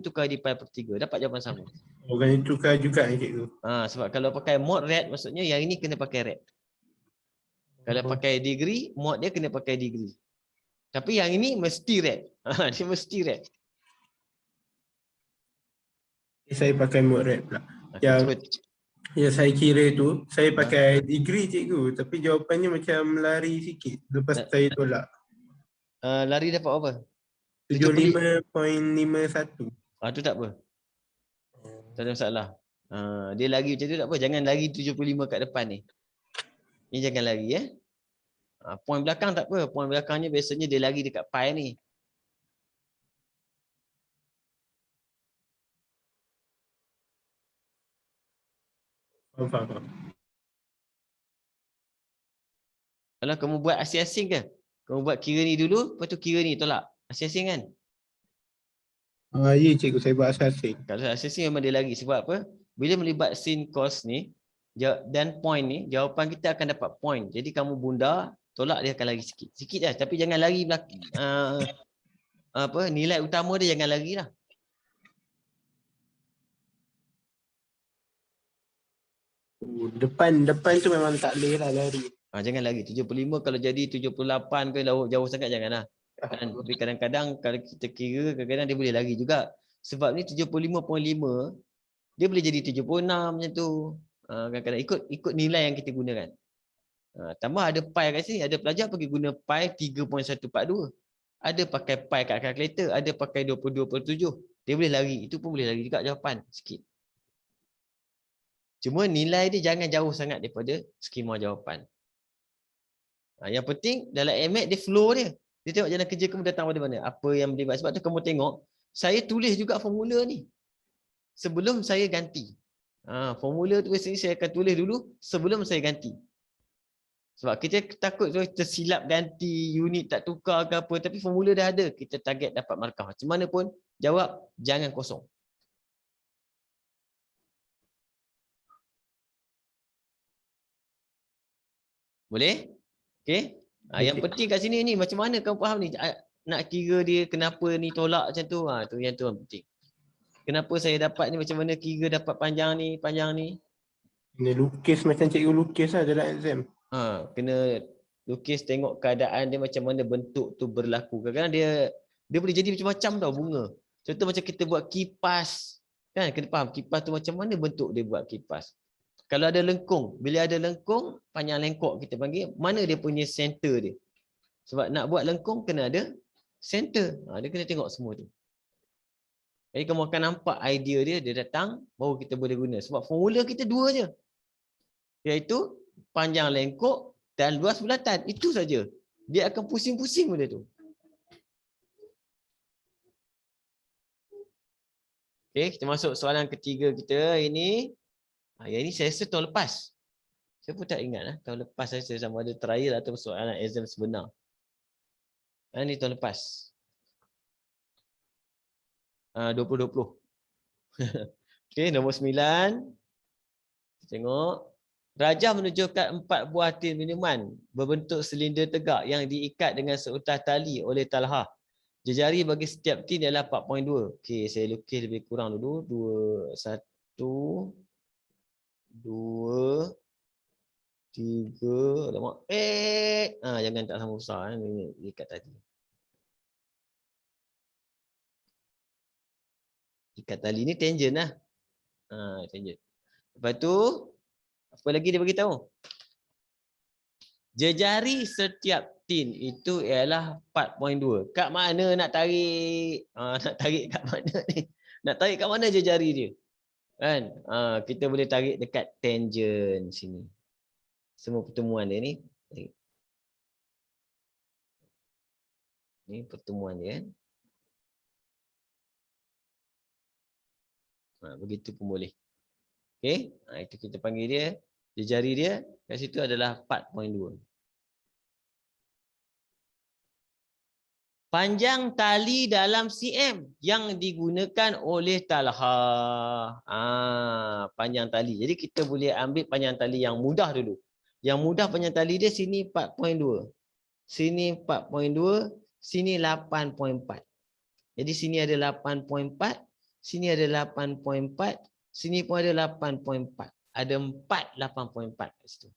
A: tukar jadi pi per 3. Dapat jawapan sama.
C: Orang tukar juga ni cikgu.
A: Sebab kalau pakai mod rad, maksudnya yang ini kena pakai rad. Kalau pakai degree, mod dia kena pakai degree. Tapi yang ini mesti rad. Dia mesti rad.
C: Saya pakai mod rad pula. Yang saya kira tu, saya pakai degree cikgu. Tapi jawapannya macam lari sikit lepas saya tolak.
A: Lari dapat apa?
C: 75.51.
A: Tu tak apa. Tak ada masalah. Dia lari macam tu tak apa. Jangan lari 75 kat depan ni. Ni jangan lari point belakang tak apa. Point belakangnya biasanya dia lari dekat pi ni.
C: Faham.
A: Kalau kamu buat asing-asing ke? Kamu buat kira ni dulu, lepas tu kira ni tolak. Asing-asing kan?
C: Ya cikgu, saya buat asing.
A: Kalau asing memang dia lari. Sebab apa? Bila melibat sin cos ni dan point ni, jawapan kita akan dapat point. Jadi kamu bunda, tolak dia akan lari sikit. Sikit dah. Tapi jangan lari belakang. Nilai utama dia jangan lari lah.
C: Depan tu memang tak boleh lah lari.
A: Jangan lari. 75 kalau jadi 78 ke jauh sangat janganlah. Kan? Tapi kadang-kadang kalau kita kira kadang-kadang dia boleh lari juga. Sebab ni 75.5 dia boleh jadi 76 macam tu. Kadang-kadang ikut nilai yang kita gunakan. Tambah ada pi kat sini, ada pelajar pergi guna pi 3.142. Ada pakai pi kat kalkulator, ada pakai 22.7. Dia boleh lari, itu pun boleh lari juga jawapan sikit. Cuma nilai dia jangan jauh sangat daripada skema jawapan. Yang penting dalam MAT dia flow dia. Dia tengok jalan kerja kamu datang pada mana. Apa yang boleh buat. Sebab tu kamu tengok, saya tulis juga formula ni. Sebelum saya ganti. Formula tu biasanya saya akan tulis dulu sebelum saya ganti. Sebab kita takut tersilap ganti, unit tak tukar ke apa. Tapi formula dah ada. Kita target dapat markah. Macam mana pun jawab jangan kosong. Boleh? Okey. Yang penting kat sini ni macam mana kamu faham ni? Nak kira dia kenapa ni tolak macam tu. Tu yang penting. Kenapa saya dapat ni, macam mana kira dapat panjang ni.
C: Kena lukis macam cikgu lukis lah dalam exam.
A: Kena lukis tengok keadaan dia macam mana bentuk tu berlaku. Kadang-kadang dia boleh jadi macam-macam tau bunga. Contoh macam kita buat kipas. Kan kena faham kipas tu macam mana bentuk dia buat kipas. Kalau ada lengkung, bila ada lengkung, panjang lengkok kita panggil, mana dia punya center dia. Sebab nak buat lengkung kena ada center. Dia kena tengok semua tu. Jadi kamu akan nampak idea dia datang, baru kita boleh guna. Sebab formula kita dua je. Iaitu panjang lengkok dan luas bulatan. Itu saja. Dia akan pusing-pusing benda tu. Okey, kita masuk soalan ketiga kita ini. Yang ini saya rasa tahun lepas. Saya pun tak ingat lah. Tahun lepas saya rasa sama ada trial atau soalan exam sebenar. Ini tahun lepas. 2020. Okey, nombor 9. Kita tengok. Rajah menunjukkan 4 buah tin minuman berbentuk silinder tegak yang diikat dengan seutas tali oleh Talha. Jejari bagi setiap tin adalah 4.2. Okey, saya lukis lebih kurang dulu. 2, 1, 2, 3. Alamak. Jangan tak sama besar. Ini ikat tadi. Ikat tali ni tangent lah. Tangent. Lepas tu, apa lagi dia beritahu? Jejari setiap tin itu ialah 4.2. Kat mana nak tarik? Nak tarik kat mana ni? Nak tarik kat mana jejari dia? Kan? Kita boleh tarik dekat tangent sini. Semua pertemuan dia ni. Ni pertemuan dia kan. Begitu pun boleh. Okey, itu kita panggil dia, jari dia kat situ adalah 4.2. Panjang tali dalam cm yang digunakan oleh Talha. Panjang tali. Jadi kita boleh ambil panjang tali yang mudah dulu. Yang mudah panjang tali dia sini 4.2. Sini 4.2, sini 8.4. Jadi sini ada 8.4, sini ada 8.4, sini pun ada 8.4. Ada 4 8.4 kat situ.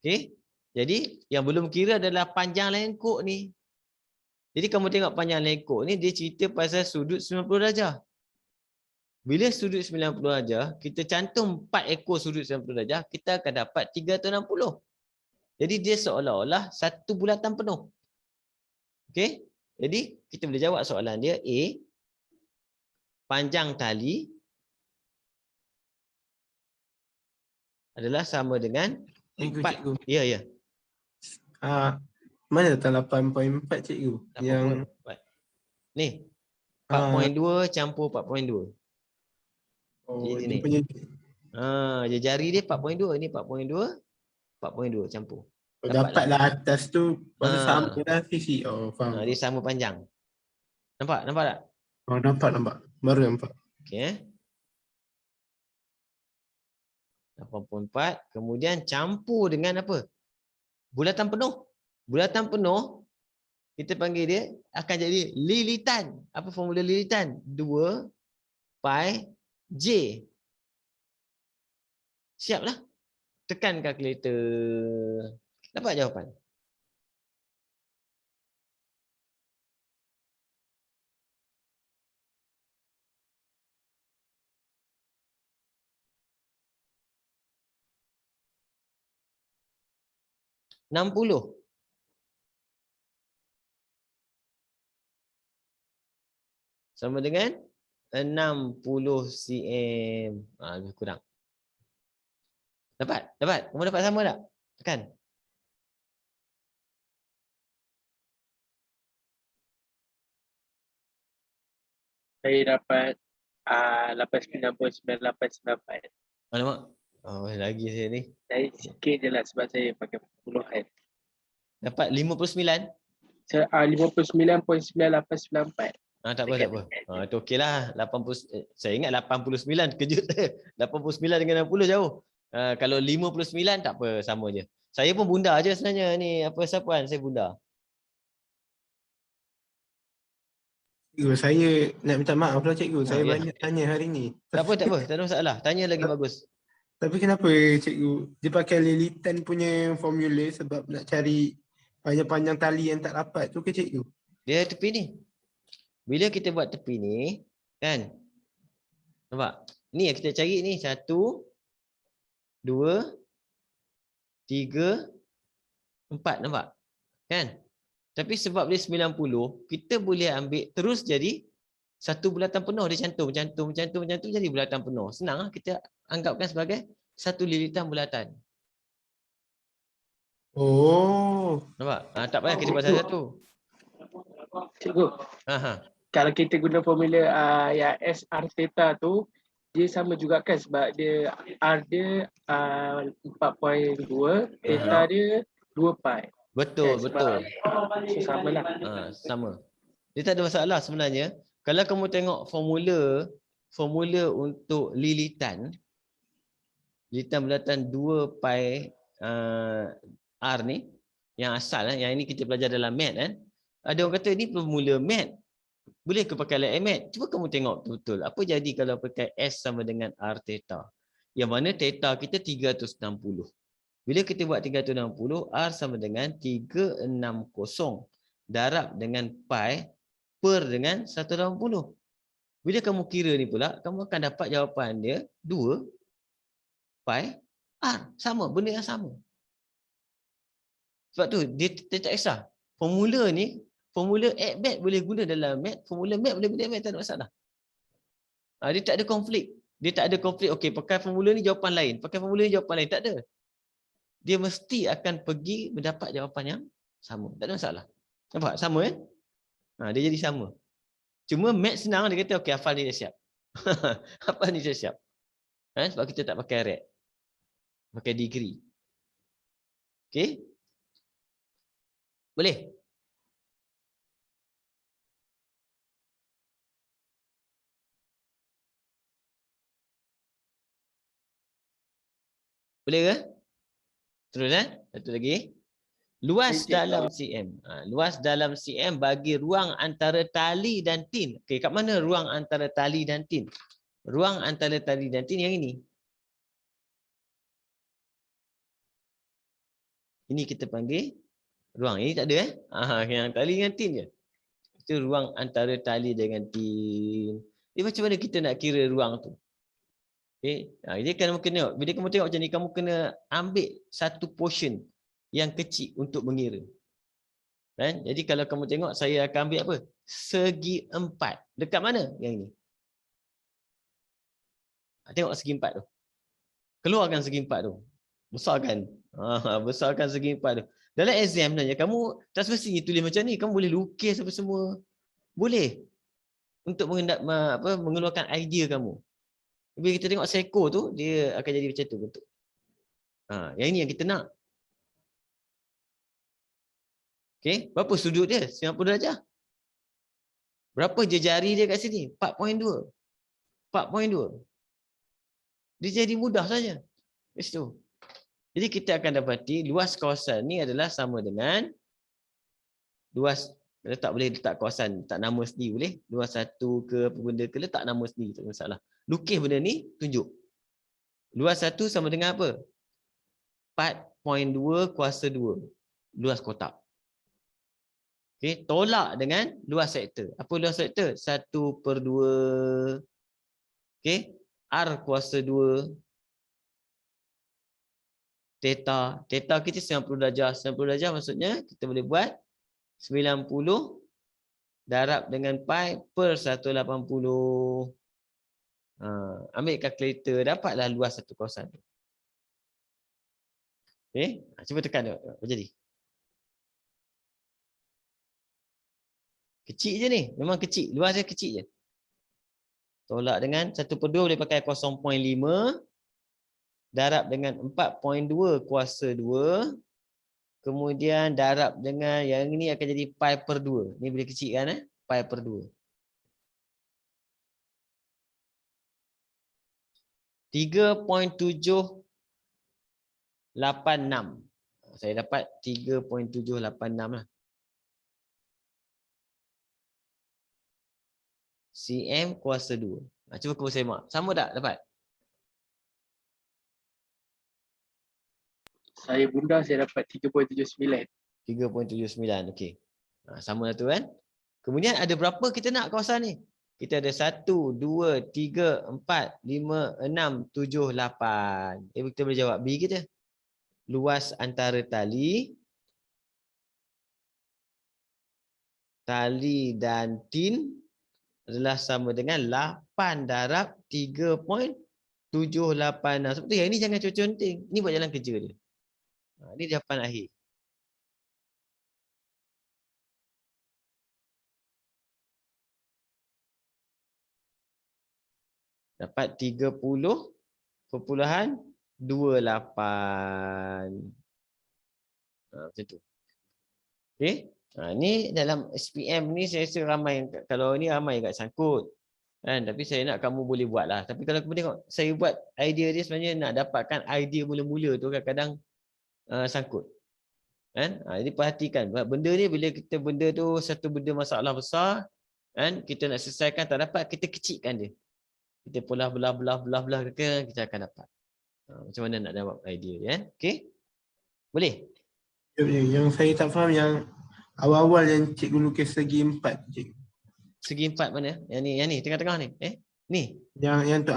A: Okey. Jadi yang belum kira adalah panjang lengkok ni. Jadi kamu tengok panjang lengkok ni dia cerita pasal sudut 90 darjah. Bila sudut 90 darjah, kita cantum 4 ekor sudut 90 darjah, kita akan dapat 360. Jadi dia seolah-olah satu bulatan penuh. Okey? Jadi kita boleh jawab soalan dia. A, panjang tali adalah sama dengan 4. Ya.
C: Mana datang 8.4 cikgu?
A: 8.4.
C: Yang
A: ni 4.2 campur 4.2.
C: dia punya
A: Jari dia 4.2, ni 4.2, 4.2 campur.
C: dapatlah atas tu pasal sama lah sisi. Faham.
A: Dia sama panjang. Nampak tak?
C: Nampak. Baru nampak.
A: Okey. 8.4 kemudian campur dengan apa? Bulatan penuh. Bulatan penuh kita panggil dia akan jadi lilitan. Apa formula lilitan? 2 pi j. Siaplah. Tekan kalkulator. Dapat jawapan. RM60. Sama dengan 60 cm. Lebih kurang. Dapat? Dapat? Kamu dapat sama tak? Tekan.
B: Saya dapat 89.98.
A: Alamak. Oh, lagi saya ni.
B: Saya sikit je lah sebab saya pakai puluhan.
A: Dapat 59.
B: Saya 59.9894.
A: Tak apa, tak apa. Itu okey lah. 80, saya ingat 89. Kejut saya. 89 dengan 60 jauh. Kalau 59 tak apa, sama je. Saya pun bunda je sebenarnya ni. Apa sapuan, saya bunda.
C: Cikgu, saya nak minta maaf lah cikgu. Saya
A: ya.
C: banyak tanya hari ni.
A: Tak apa, tak apa. Tak ada masalah. Tanya lagi bagus.
C: Tapi kenapa cikgu dia pakai lilitan punya formula sebab nak cari panjang-panjang tali yang tak rapat tu ke cikgu?
A: Dia tepi ni. Bila kita buat tepi ni, kan? Nampak? Ni yang kita cari ni. 1, 2, 3, 4. Nampak? Kan? Tapi sebab dia 90, kita boleh ambil terus jadi satu bulatan penuh. Dia cantum jadi bulatan penuh. Senang lah, kita anggapkan sebagai satu lilitan bulatan.
C: Oh.
A: Nampak? Tak payah kita buat satu-satu.
B: Cikgu, kalau kita guna formula yang S R theta tu, dia sama juga kan sebab dia R dia 4.2, theta dia 2 pi.
A: Betul, betul.
B: So, sama lah.
A: Sama. Dia tak ada masalah sebenarnya. Kalau kamu tengok formula untuk lilitan bulatan 2 pi R ni, yang asal, yang ini kita belajar dalam mat kan. Ada orang kata ni formula mat. Boleh ke pakai like mat? Cuba kamu tengok betul-betul. Apa jadi kalau pakai S sama dengan R theta? Yang mana theta kita 360. Bila kita buat 360, R sama dengan 360 darab dengan pi per dengan 180. Bila kamu kira ni pula, kamu akan dapat jawapan dia 2 pi R. Sama, benda yang sama. Sebab tu, dia tak kisah. Formula ni, formula mat boleh guna dalam mat, formula mat boleh guna dalam mat, tak ada masalah. Dia tak ada konflik. Dia tak ada konflik, okey, pakai formula ni jawapan lain, pakai formula ni jawapan lain, tak ada. Dia mesti akan pergi mendapat jawapan yang sama. Tak ada masalah. Nampak? Sama kan? Dia jadi sama. Cuma mat senang, dia kata okey, hafal ni dah siap. Hafal ni dah siap. Sebab kita tak pakai rek. Pakai degree. Okey? Boleh? Boleh ke? Terus satu lagi. Luas dalam cm. Luas dalam cm bagi ruang antara tali dan tin. Okey, kat mana ruang antara tali dan tin? Ruang antara tali dan tin yang ini. Ini kita panggil ruang. Ini tak ada yang tali dengan tin je. Itu ruang antara tali dengan tin. Jadi macam mana kita nak kira ruang tu? Okey, jadi kamu kena, bila kamu tengok macam ni, kamu kena ambil satu portion yang kecil untuk mengira. Kan? Jadi kalau kamu tengok, saya akan ambil apa? Segi 4. Dekat mana yang ini? Tengok segi 4 tu. Keluarkan segi 4 tu. Besarkan. Besarkan segi 4 tu. Dalam exam sebenarnya, kamu tak semestinya tulis macam ni. Kamu boleh lukis apa semua. Boleh. Untuk mengeluarkan idea kamu. Bila kita tengok seko tu, dia akan jadi macam tu bentuk. Yang ini yang kita nak. Okey, berapa sudut dia? 90 darjah. Berapa jari dia kat sini? 4.2. 4.2. Dia jadi mudah saja. Di situ. Jadi kita akan dapati luas kawasan ni adalah sama dengan luas, tak boleh letak kawasan, tak nama sendiri boleh. Luas satu ke apa benda ke, letak nama sendiri, tak masalah. Lukis benda ni, tunjuk. Luas 1 sama dengan apa? 4.2 kuasa 2. Luas kotak. Okey, tolak dengan luas sektor. Apa luas sektor? 1/2. Okey, R kuasa 2 theta. Theta kita 90 darjah. 90 darjah maksudnya kita boleh buat 90 darab dengan pi per 180. Ambil kalkulator, dapatlah luas satu kawasan. Okey, cuba tekan tengok apa jadi. Kecil je ni, memang kecil, luas dia kecil je. Tolak dengan 1/2 boleh pakai 0.5 darab dengan 4.2 kuasa 2. Kemudian darab dengan yang ini akan jadi pi per 2. Ni boleh kecilkan pi per 2. 3.786. Saya dapat 3.786 lah. cm kuasa 2. Cuba cuba semak. Sama tak dapat?
B: Saya bunda saya dapat 3.79.
A: 3.79. Okey. Sama lah tu kan. Kemudian ada berapa kita nak kawasan ni? Kita ada 1, 2, 3, 4, 5, 6, 7, 8. Kita boleh jawab B kita. Luas antara tali dan tin adalah sama dengan 8 darab 3.786. Seperti yang ni jangan conteng. Ni buat jalan kerja dia. Ni jawapan akhir. Dapat 30.28. Macam tu. Okey. Ni dalam SPM ni saya rasa ramai, kalau ni ramai kat sangkut. Kan? Tapi saya nak kamu boleh buat lah. Tapi kalau kamu tengok, saya buat idea dia sebenarnya nak dapatkan idea mula-mula tu kadang-kadang sangkut. Kan? Jadi perhatikan. Benda ni bila kita benda tu satu benda masalah besar, kan? Kita nak selesaikan tak dapat, kita kecilkan dia. Kita belah kita akan dapat. Macam mana nak jawab idea dia. Okey? Boleh?
C: Yang saya tak faham yang awal-awal yang cikgu lukis segi 4, cikgu.
A: Segi 4 mana? Yang ni tengah-tengah ni. Ni.
C: Yang tu.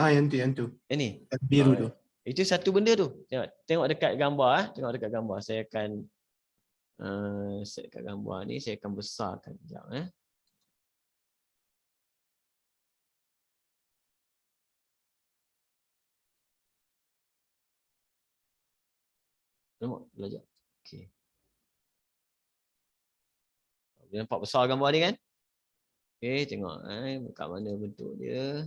C: Yang
A: ni.
C: Biru tu.
A: Itu satu benda tu. Tengok dekat gambar. Tengok dekat gambar. Saya akan set dekat gambar ni. Saya akan besarkan sekejap. Tengok belajar. Okey. Dia nampak besar gambar ni kan? Okey, tengok kat mana bentuk dia.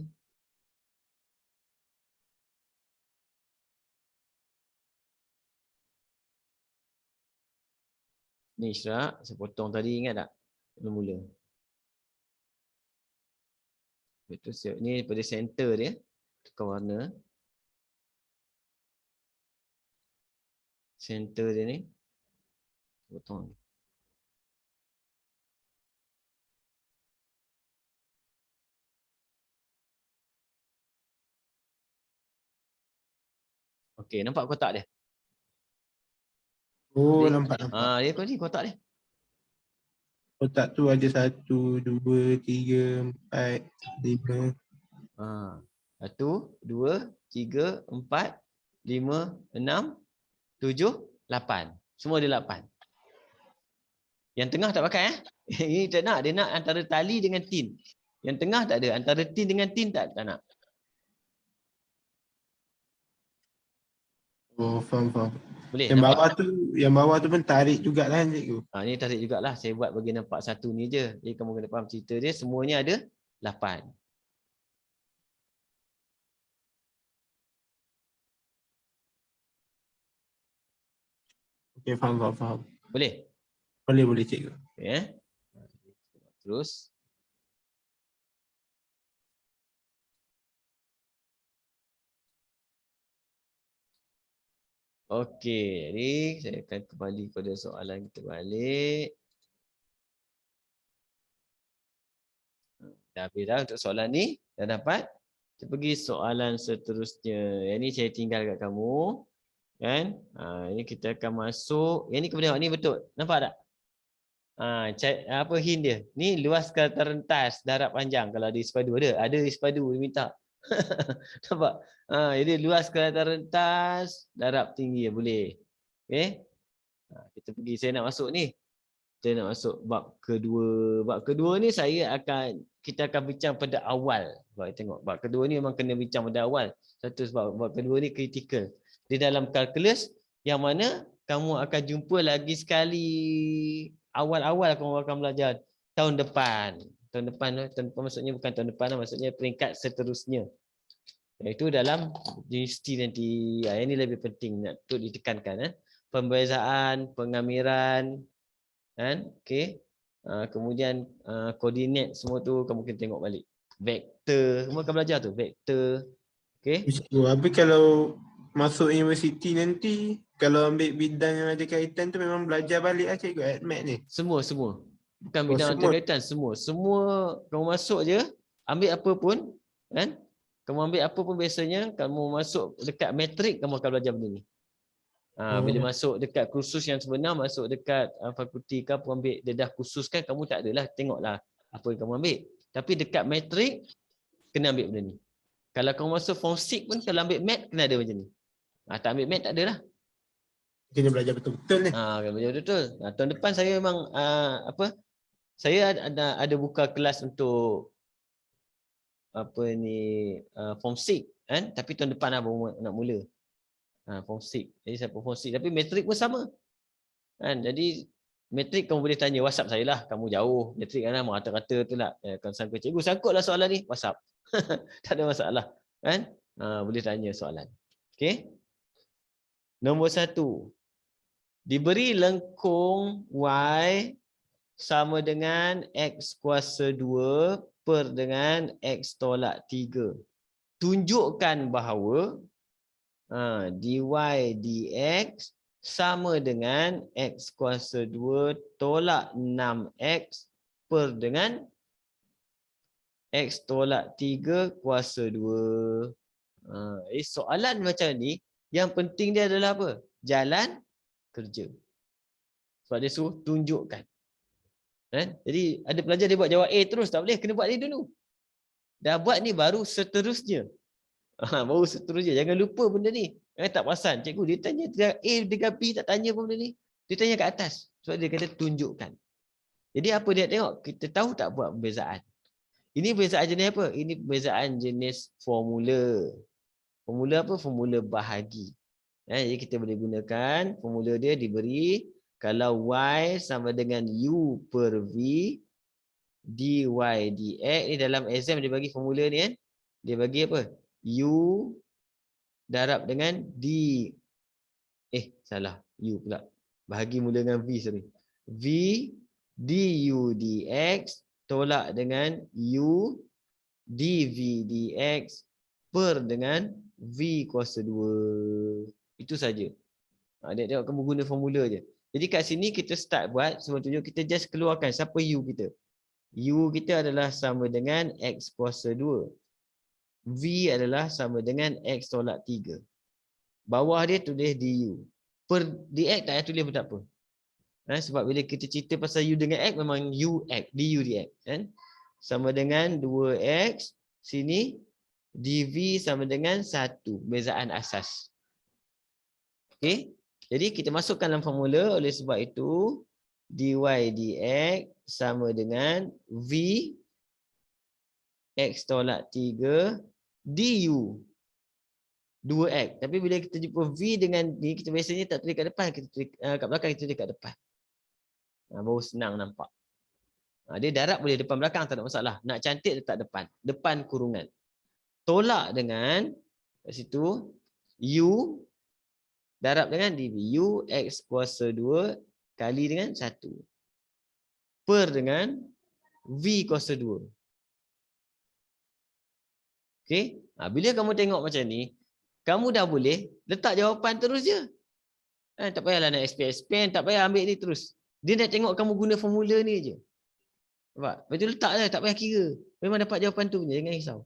A: Ni Ishraq, saya potong tadi, ingat tak? Mula-mula. Betul, ni pada center dia. Tukar warna. Center dia ni. Potong. Okey, nampak kotak dia?
C: Oh, nampak.
A: Dia ni kotak dia.
C: Kotak tu ada 1, 2, 3, 4, 5.
A: 1, 2, 3, 4, 5, 6, 7, 8. Semua ada 8. Yang tengah tak pakai Ini tak nak. Dia nak antara tali dengan tin. Yang tengah tak ada. Antara tin dengan tin tak nak.
C: Oh, faham.
A: Boleh.
C: Yang bawah tu pun tarik jugalah cikgu.
A: Ni tarik jugalah. Saya buat bagi nampak satu ni je. Jadi kamu kena faham cerita dia. Semuanya ada 8.
C: Okey, faham.
A: Boleh?
C: Boleh cikgu.
A: Okay. Terus. Okey, jadi saya akan kembali kepada soalan kita balik. Dah habis dah untuk soalan ni. Dah dapat? Kita pergi soalan seterusnya. Yang ni saya tinggal kat kamu. Kan? Ini kita akan masuk. Yang ni kamu tengok ni betul. Nampak tak? Apa hint dia? Ni luas kata rentas darab panjang. Kalau ada ISPA 2 ada ISPA 2 dia minta. Nampak? Jadi luas kata rentas darab tinggi boleh. Okey. Kita pergi, saya nak masuk ni. Kita nak masuk bab kedua. Bab kedua ni kita akan bincang pada awal. Bab tengok bab kedua ni memang kena bincang pada awal. Satu sebab bab kedua ni kritikal. Di dalam kalkulus yang mana kamu akan jumpa lagi sekali awal-awal kamu akan belajar tahun depan. Tahun depan maksudnya bukan tahun depan, maksudnya peringkat seterusnya. Itu dalam universiti nanti. Yang ini lebih penting untuk ditekankan. Pembezaan, pengamiran, kan? Okey. Kemudian koordinat semua tu kamu kena tengok balik. Vektor, semua akan belajar tu, vektor. Okey.
C: Tapi kalau masuk universiti nanti, kalau ambil bidang yang ada kaitan tu memang belajar balik lah cikgu AdMed ni.
A: Semua. Bukan bidang ada kaitan, semua kamu masuk je, ambil apa pun, kan? Kamu ambil apa pun biasanya, kamu masuk dekat matrik kamu akan belajar benda ni. Bila masuk dekat kursus yang sebenar, masuk dekat fakulti ke apa ambil dedah kursus kan, kamu tak adalah tengoklah apa yang kamu ambil. Tapi dekat matrik kena ambil benda ni. Kalau kamu masuk form 6 pun kalau ambil mat kena ada macam ni. Tak ambil mat tak adalah.
C: Kena belajar betul-betul ni.
A: Kena belajar betul. Tahun depan saya memang saya ada buka kelas untuk form 6 kan, tapi tahun depan lah baru nak mula. Form 6. Jadi saya form 6 tapi matrik pun sama. Kan? Jadi matrik kamu boleh tanya WhatsApp saya lah, kamu jauh. Matrik kan rata-rata tu lah. Kan sangkut cikgu, sangkutlah soalan ni, WhatsApp. Tak ada masalah. Kan? Boleh tanya soalan. Okey. Nombor 1. Diberi lengkung Y sama dengan X kuasa 2 per dengan X tolak 3. Tunjukkan bahawa dy dx sama dengan X kuasa 2 tolak 6X per dengan X tolak 3 kuasa 2. Soalan macam ni, yang penting dia adalah apa? Jalan kerja. Sebab dia suruh tunjukkan. Jadi ada pelajar dia buat jawab A terus, tak boleh, kena buat A dulu. Dah buat ni baru seterusnya. Baru seterusnya. Jangan lupa benda ni. Tak perasan. Cikgu dia tanya A dengan B, tak tanya pun benda ni. Dia tanya kat atas. Sebab dia kata tunjukkan. Jadi apa dia tengok? Kita tahu tak buat perbezaan. Ini perbezaan jenis apa? Ini perbezaan jenis formula. Formula apa? Formula bahagi. Jadi kita boleh gunakan formula dia diberi kalau Y sama dengan U per V dy dx. Ni dalam exam dia bagi formula ni kan. Dia bagi apa? U darab dengan D. Salah. U pula. Bahagi mula dengan V, sorry. V du dx tolak dengan U dv dx per dengan V kuasa 2. Itu saja. Dia tengok kamu guna formula je. Jadi kat sini kita start buat semua tunjuk, kita just keluarkan siapa U kita. U kita adalah sama dengan X kuasa 2. V adalah sama dengan X tolak 3. Bawah dia tulis du. Per dx tak payah tulis pun tak apa. Sebab bila kita cerita pasal U dengan X, memang U X, du dx. Sama dengan 2X. Sini dv sama dengan 1. Perbezaan asas. Okey. Jadi kita masukkan dalam formula, oleh sebab itu dy dx sama dengan V X tolak 3 du 2X. Tapi bila kita jumpa V dengan ni, kita biasanya tak tulis kat depan, kita tulis kat belakang, kita tulis kat depan. Baru senang nampak. Dia darab boleh depan belakang, tak ada masalah. Nak cantik letak depan. Depan kurungan. Tolak dengan kat situ U darab dengan dv. U X kuasa 2 kali dengan 1. Per dengan V kuasa 2. Okey. Bila kamu tengok macam ni, kamu dah boleh letak jawapan terus je. Tak payahlah nak expand, tak payah ambil ni terus. Dia nak tengok kamu guna formula ni je. Nampak? Lepas tu letak je, tak payah kira. Memang dapat jawapan tu punya, jangan risau.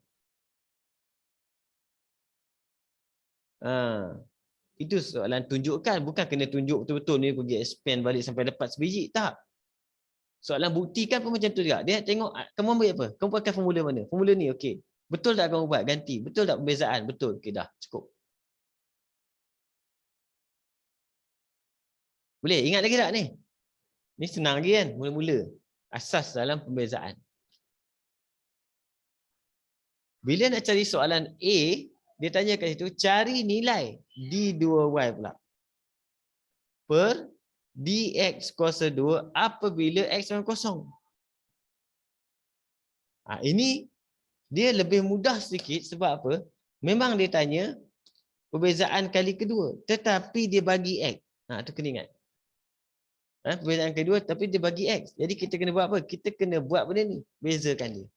A: Itu soalan tunjukkan, bukan kena tunjuk betul-betul ni pergi expand balik sampai dapat sebiji, tak. Soalan buktikan pun macam tu juga. Dia tengok kamu ambil apa? Kamu pakai formula mana? Formula ni okey. Betul tak kamu buat? Ganti. Betul tak perbezaan? Betul. Okey dah, cukup. Boleh ingat lagi tak ni? Ni senang lagi kan, mula-mula. Asas dalam pembezaan. Bila nak cari soalan A, dia tanya kat situ, cari nilai D2Y pula. Per dx kuasa 2 apabila x dengan kosong. Ini dia lebih mudah sedikit sebab apa? Memang dia tanya perbezaan kali kedua. Tetapi dia bagi x. Itu kena ingat. Perbezaan kedua tapi dia bagi x. Jadi kita kena buat apa? Kita kena buat benda ni. Bezakan dia.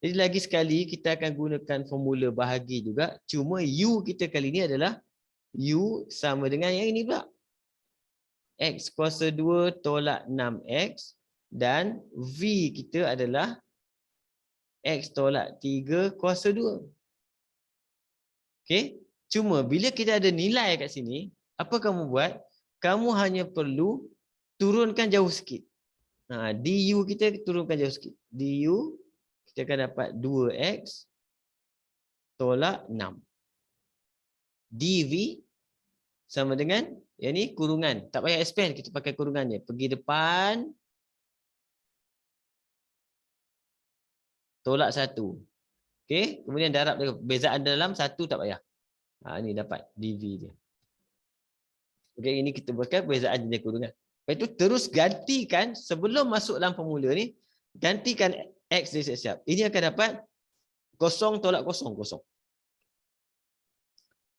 A: Jadi lagi sekali kita akan gunakan formula bahagi juga. Cuma U kita kali ni adalah U sama dengan yang ini pula. X kuasa 2 tolak 6x dan V kita adalah X tolak 3 kuasa 2. Okey? Cuma bila kita ada nilai kat sini, apa kamu buat? Kamu hanya perlu turunkan jauh sikit. DU kita turunkan jauh sikit. DU kita akan dapat 2x tolak 6. DV sama dengan yang ni kurungan. Tak payah expand, kita pakai kurungannya. Pergi depan. Tolak 1. Okey, kemudian darab dia. Bezaan dalam 1 tak payah. Ni dapat DV dia. Okey, ini kita buatkan bezaan jenis kurungan. Lepas itu terus gantikan sebelum masuk dalam formula ni, gantikan X dia siap-siap. Ini akan dapat 0 tolak 0, 0.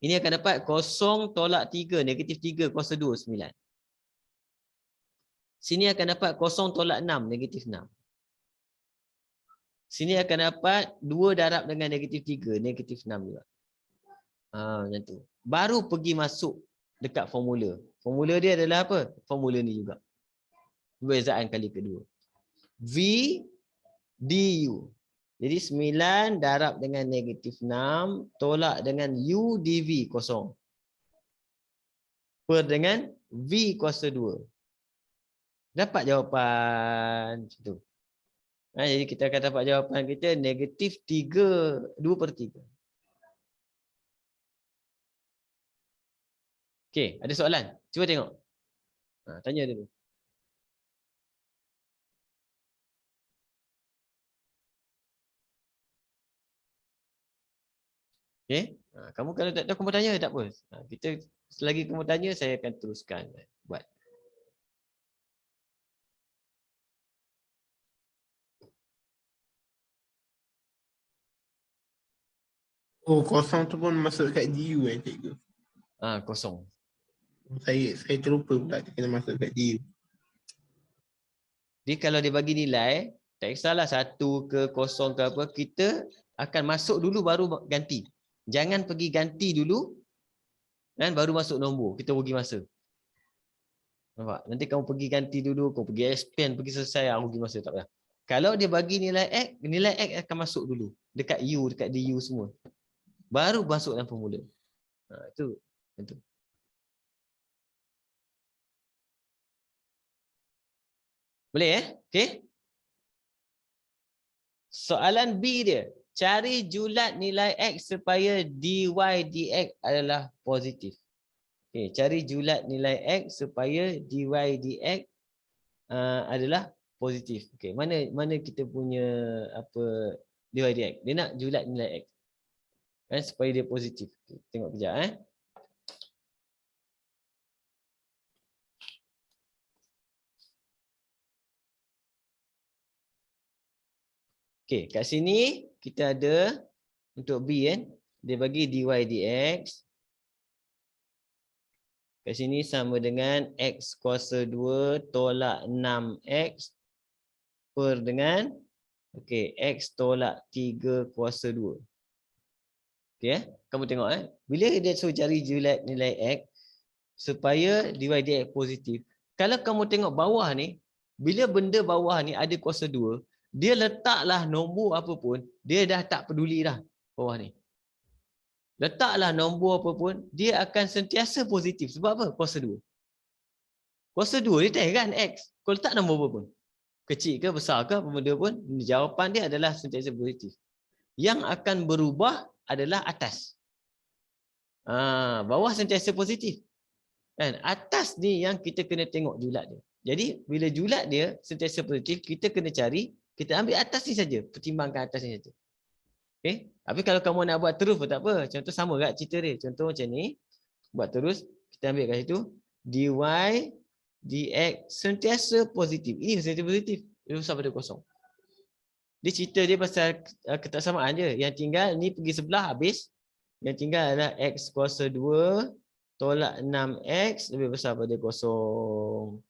A: Ini akan dapat 0 tolak 3, negatif 3 kuasa 2, 9. Sini akan dapat 0 tolak 6, negatif 6. Sini akan dapat 2 darab dengan negatif 3, negatif 6 juga. Macam tu. Baru pergi masuk dekat formula. Formula dia adalah apa? Formula ni juga. Perbezaan kali kedua. V du. Jadi 9 darab dengan negatif 6 tolak dengan U dV kosong. Per dengan V kuasa 2. Dapat jawapan macam tu. Jadi kita akan dapat jawapan kita negatif 3, 2/3. Okey, ada soalan? Cuba tengok. Tanya dulu. Okey. Kamu kalau tak tahu kamu tanya tak apa. Kita selagi kamu tanya saya akan teruskan buat.
C: Oh, kosong tu pun masuk kat DU cikgu.
A: Kosong.
C: Saya terlupa pula dia kena masuk kat DU.
A: Jadi kalau dia bagi nilai, tak kisahlah 1 ke 0 ke apa, kita akan masuk dulu baru ganti. Jangan pergi ganti dulu dan baru masuk nombor. Kita rugi masa. Nampak? Nanti kamu pergi ganti dulu, kamu pergi expand, pergi selesai, rugi masa, tak payah. Kalau dia bagi nilai X akan masuk dulu. Dekat U, dekat DU semua. Baru masuk dalam formula. Itu. Boleh okey? Soalan B dia. Cari julat nilai X supaya dy dx adalah positif. Okey, cari julat nilai X supaya dy dx adalah positif. Okey, mana kita punya apa dy dx? Dia nak julat nilai X. Supaya dia positif. Okay, tengok kejap Okey, kat sini kita ada untuk B kan, dia bagi dy dx. Kat sini sama dengan X kuasa 2 tolak 6X per dengan X tolak 3 kuasa 2. Okey kamu tengok bila dia suruh cari julat nilai X supaya dy dx positif. Kalau kamu tengok bawah ni, bila benda bawah ni ada kuasa 2, dia letaklah nombor apa pun, dia dah tak peduli dah bawah ni. letaklah nombor apa pun, dia akan sentiasa positif. Sebab apa? Kuasa 2. Kuasa 2 dia test kan X. Kalau letak nombor apa pun, kecil ke besar ke apa benda pun, jawapan dia adalah sentiasa positif. Yang akan berubah adalah atas. Bawah sentiasa positif. Kan? Atas ni yang kita kena tengok julat dia. Jadi bila julat dia sentiasa positif, kita kena cari, kita ambil atas ni saja, pertimbangkan atas ni saja. Okey? Tapi kalau kamu nak buat terus pun tak apa. Contoh sama kat cerita dia. Contoh macam ni, buat terus, kita ambil kat situ dy dx sentiasa positif. Ini sentiasa positif. Dia besar pada kosong. Dia cerita dia pasal ketaksamaan je. Yang tinggal ni pergi sebelah habis. Yang tinggal adalah x kuasa 2 tolak 6x lebih besar pada kosong.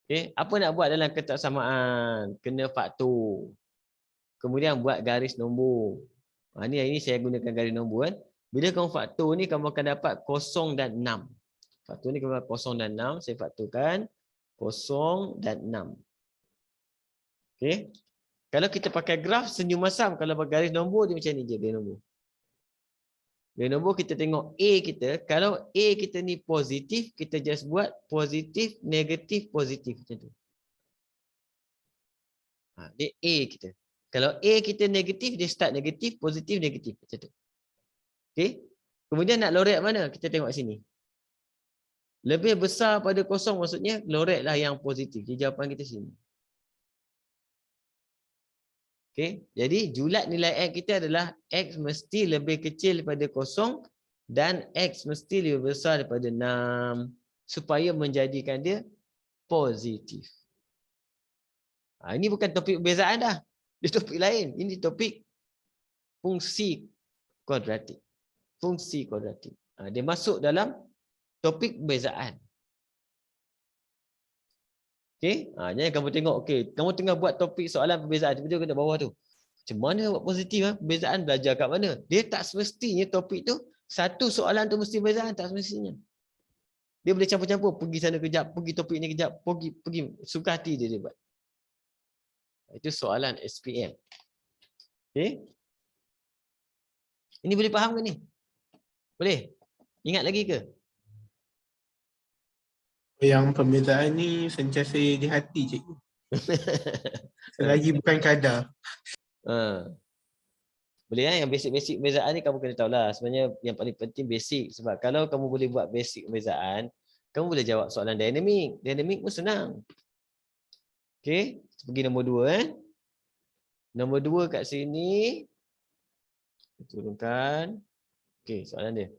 A: Okay. Apa nak buat dalam ketaksamaan? Kena faktor. Kemudian buat garis nombor. Ini saya gunakan garis nombor kan. Bila kamu faktor ni, kamu akan dapat 0 dan 6. Faktor ni kamu dapat 0 dan 6. Saya faktorkan 0 dan 6. Okay. Kalau kita pakai graf senyum masam, kalau pakai garis nombor dia macam ni je garis nombor. Garis nombor kita tengok A kita, kalau A kita ni positif, kita just buat positif, negatif, positif macam tu. Dia A kita. Kalau A kita negatif, dia start negatif, positif, negatif macam tu. Okay. Kemudian nak lorek mana? Kita tengok sini. Lebih besar pada kosong maksudnya loreklah yang positif. Jadi jawapan kita sini. Okay. Jadi julat nilai X kita adalah X mesti lebih kecil daripada kosong dan X mesti lebih besar daripada 6 supaya menjadikan dia positif. Ini bukan topik perbezaan dah. Dia topik lain. Ini topik fungsi kuadratik. Fungsi kuadratik. Dia masuk dalam topik perbezaan. Okey, jangan kamu tengok, okey, kamu tengah buat topik soalan perbezaan, tiba-tiba kat bawah tu. Macam mana buat positif perbezaan, belajar kat mana? Dia tak semestinya topik tu, satu soalan tu mesti perbezaan, tak semestinya. Dia boleh campur-campur, pergi sana kejap, pergi topik ni kejap, pergi suka hati dia buat. Itu soalan SPM. Okey. Ini boleh faham ke ni? Boleh? Ingat lagi ke?
C: Yang pembezaan ni sentiasa di hati cikgu. Selagi bukan kadar.
A: Boleh yang basic-basic pembezaan ni kamu kena tahulah. Sebenarnya yang paling penting basic. Sebab kalau kamu boleh buat basic pembezaan, kamu boleh jawab soalan dinamik. Dinamik pun senang. Okey, pergi nombor 2 Nombor 2 kat sini. Turunkan. Okey, soalan dia.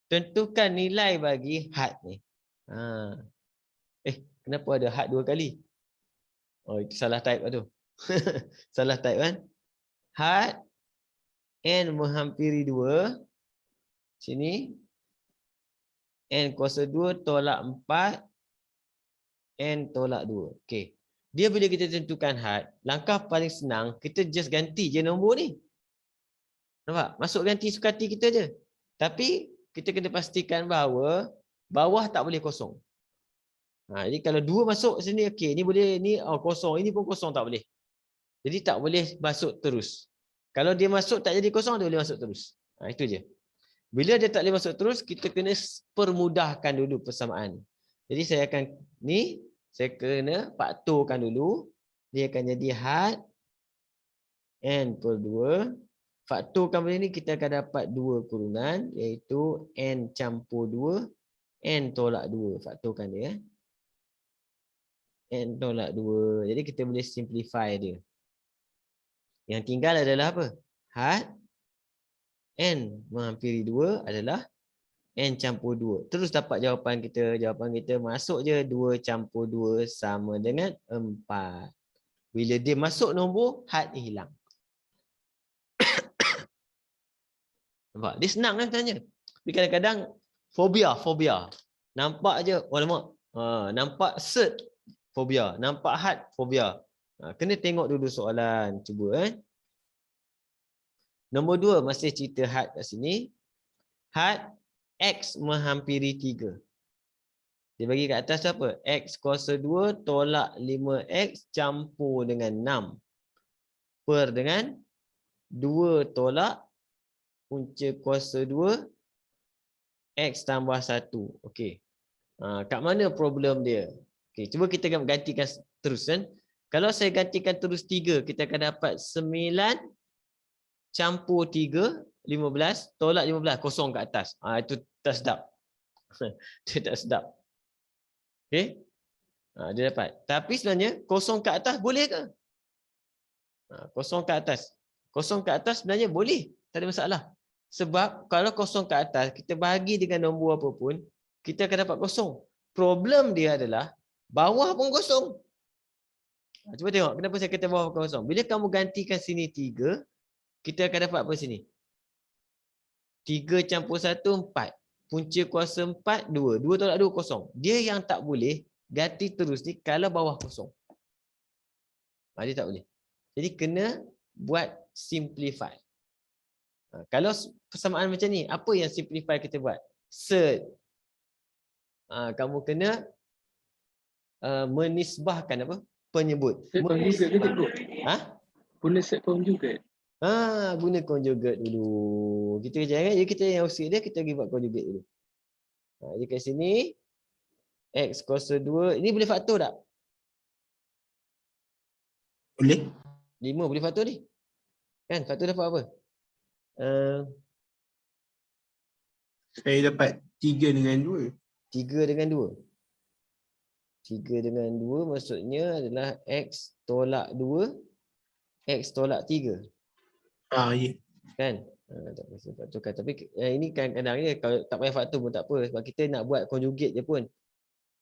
A: Tentukan nilai bagi had ni. Kenapa ada had 2 kali? Oh, itu salah type lah tu. Salah type kan? Had n menghampiri 2. Sini. N kuasa 2 tolak 4. N tolak 2. Okey. Dia bila kita tentukan had, langkah paling senang, kita just ganti je nombor ni. Nampak? Masuk ganti suka hati kita je. Tapi, kita kena pastikan bahawa bawah tak boleh kosong. Jadi kalau 2 masuk sini, okey, ni boleh, ni kosong, ini pun kosong tak boleh. Jadi tak boleh masuk terus. Kalau dia masuk tak jadi kosong, dia boleh masuk terus. Itu je. Bila dia tak boleh masuk terus, kita kena permudahkan dulu persamaan. Jadi saya akan, saya kena faktorkan dulu. Dia akan jadi had n per 2. Faktorkan benda ni, kita akan dapat 2 kurunan, iaitu n campur 2, n tolak 2. Faktorkan dia. N tolak 2. Jadi kita boleh simplify dia. Yang tinggal adalah apa? Had n menghampiri 2 adalah n campur 2. Terus dapat jawapan kita. Jawapan kita masuk je 2 campur 2 sama dengan 4. Bila dia masuk nombor, had ni hilang. Nampak? Dia senang kan sebenarnya. Tapi kadang-kadang fobia. Nampak je, alamak. Nampak cert, fobia. Nampak had, fobia. Kena tengok dulu soalan. Cuba. Nombor 2, masih cerita had kat sini. Had X menghampiri 3. Dia bagi kat atas apa? X kuasa 2 tolak 5X campur dengan 6. Per dengan 2 tolak punca kuasa 2 X tambah 1. Okey. Kat mana problem dia? Okey, cuba kita gantikan terus kan. Kalau saya gantikan terus 3, kita akan dapat 9 campur 3, 15, tolak 15, kosong kat atas. Itu tak sedap. Dia tak sedap. Okey. Dia dapat. Tapi sebenarnya kosong kat atas boleh ke? Kosong kat atas. Kosong kat atas sebenarnya boleh. Tak ada masalah. Sebab kalau kosong kat atas, kita bahagi dengan nombor apa pun, kita akan dapat kosong. Problem dia adalah bawah pun kosong. Cuba tengok kenapa saya kata bawah kosong. Bila kamu gantikan sini 3, kita akan dapat apa sini? 3 campur 1, 4. Punca kuasa 4, 2. 2 tolak 2, kosong. Dia yang tak boleh ganti terus ni kalau bawah kosong. Dia tak boleh. Jadi kena buat simplify. Kalau persamaan macam ni, apa yang simplify kita buat? Set. Kamu kena menisbahkan apa? Penyebut.
B: Set conjugate ke cikgu? Guna set conjugate.
A: Guna conjugate dulu. Kita jangan je kita yang usik dia, kita pergi buat conjugate dulu. Jadi kat sini X kuasa 2, ini boleh faktor tak?
C: Boleh.
A: 5 boleh faktor ni. Kan faktor dapat apa?
C: Saya dapat 3 dengan 2.
A: 3 dengan 2. 3 dengan 2 maksudnya adalah X tolak 2, X tolak 3.
C: Ya.
A: Kan? Tak payah faktorkan. Tapi ini kadang-kadang ni kalau tak payah faktor pun tak apa. Sebab kita nak buat conjugate je pun.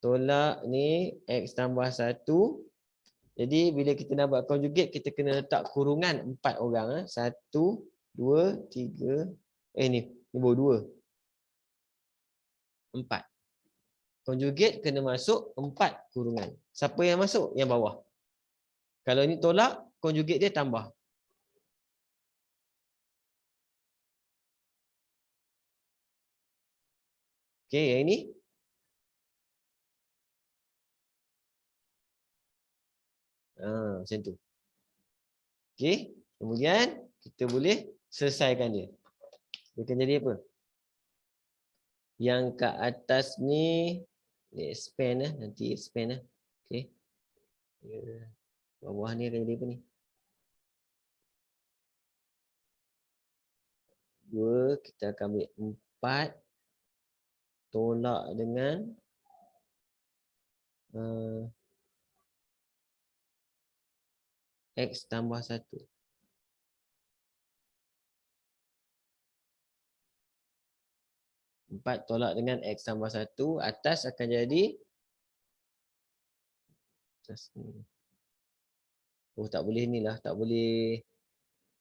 A: Tolak ni X tambah 1. Jadi bila kita nak buat conjugate, kita kena letak kurungan 4 orang. 1, 2, 3. Ni baru 2. 4. Conjugate kena masuk 4 kurungan. Siapa yang masuk? Yang bawah. Kalau ni tolak, conjugate dia tambah. Okey, yang ini. Macam tu. Okey, kemudian kita boleh selesaikan dia. Dia akan jadi apa? Yang kat atas ni expand nanti expand Okey. Bawah ni akan jadi apa ni? 2, kita akan ambil 4 tolak dengan X tambah 1. 4 tolak dengan X tambah 1. Atas akan jadi atas ni. Tak boleh ni lah. Tak boleh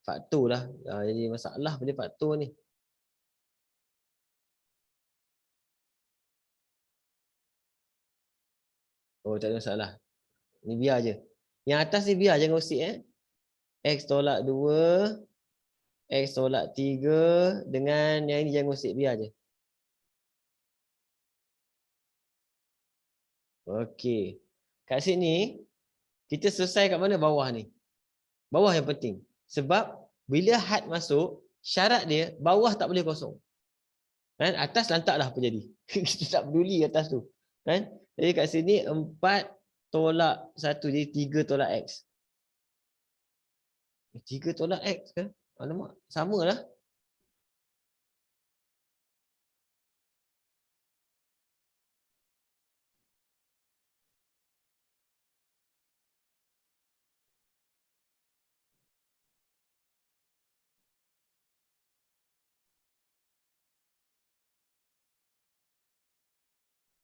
A: faktor lah. Jadi masalah boleh faktor ni. Tak ada masalah. Ni biar je. Yang atas ni biar, jangan usik X tolak 2, X tolak 3 dengan yang ini jangan usik, biar je. Okey. Kat sini kita selesai kat mana? Bawah ni. Bawah yang penting. Sebab bila had masuk, syarat dia bawah tak boleh kosong. Kan? Atas lantaklah apa jadi. Kita tak peduli atas tu. Kan? Jadi kat sini 4 tolak 1 jadi 3 tolak X. 3 tolak X ke? Alamak, samalah.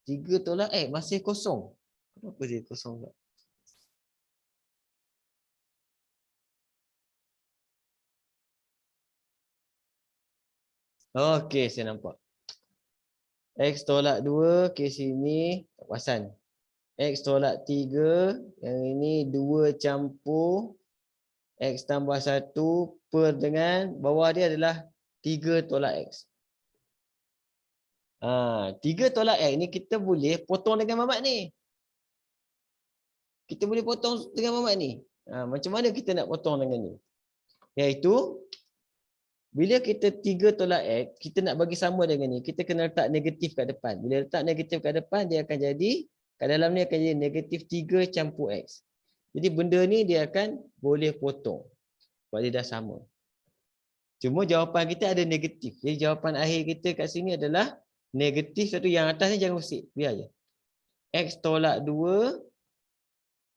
A: Tiga tolak X masih kosong. Kenapa dia kosong tak? Okey, saya nampak. X tolak 2 ke sini tak perasan. X tolak 3, yang ini 2 campur X tambah 1 per dengan bawah dia adalah 3 tolak X. 3 tolak X ni kita boleh potong dengan mamat ni. Kita boleh potong dengan mamat ni. Macam mana kita nak potong dengan ni? Iaitu Bila kita 3 tolak X, kita nak bagi sama dengan ni, kita kena letak negatif kat depan. Bila letak negatif kat depan, dia akan jadi, kat dalam ni akan jadi negatif 3 campur X. Jadi benda ni dia akan boleh potong. Sebab dia dah sama. Cuma jawapan kita ada negatif. Jadi jawapan akhir kita kat sini adalah negatif satu. Yang atas ni jangan usik. Biar je. X tolak 2.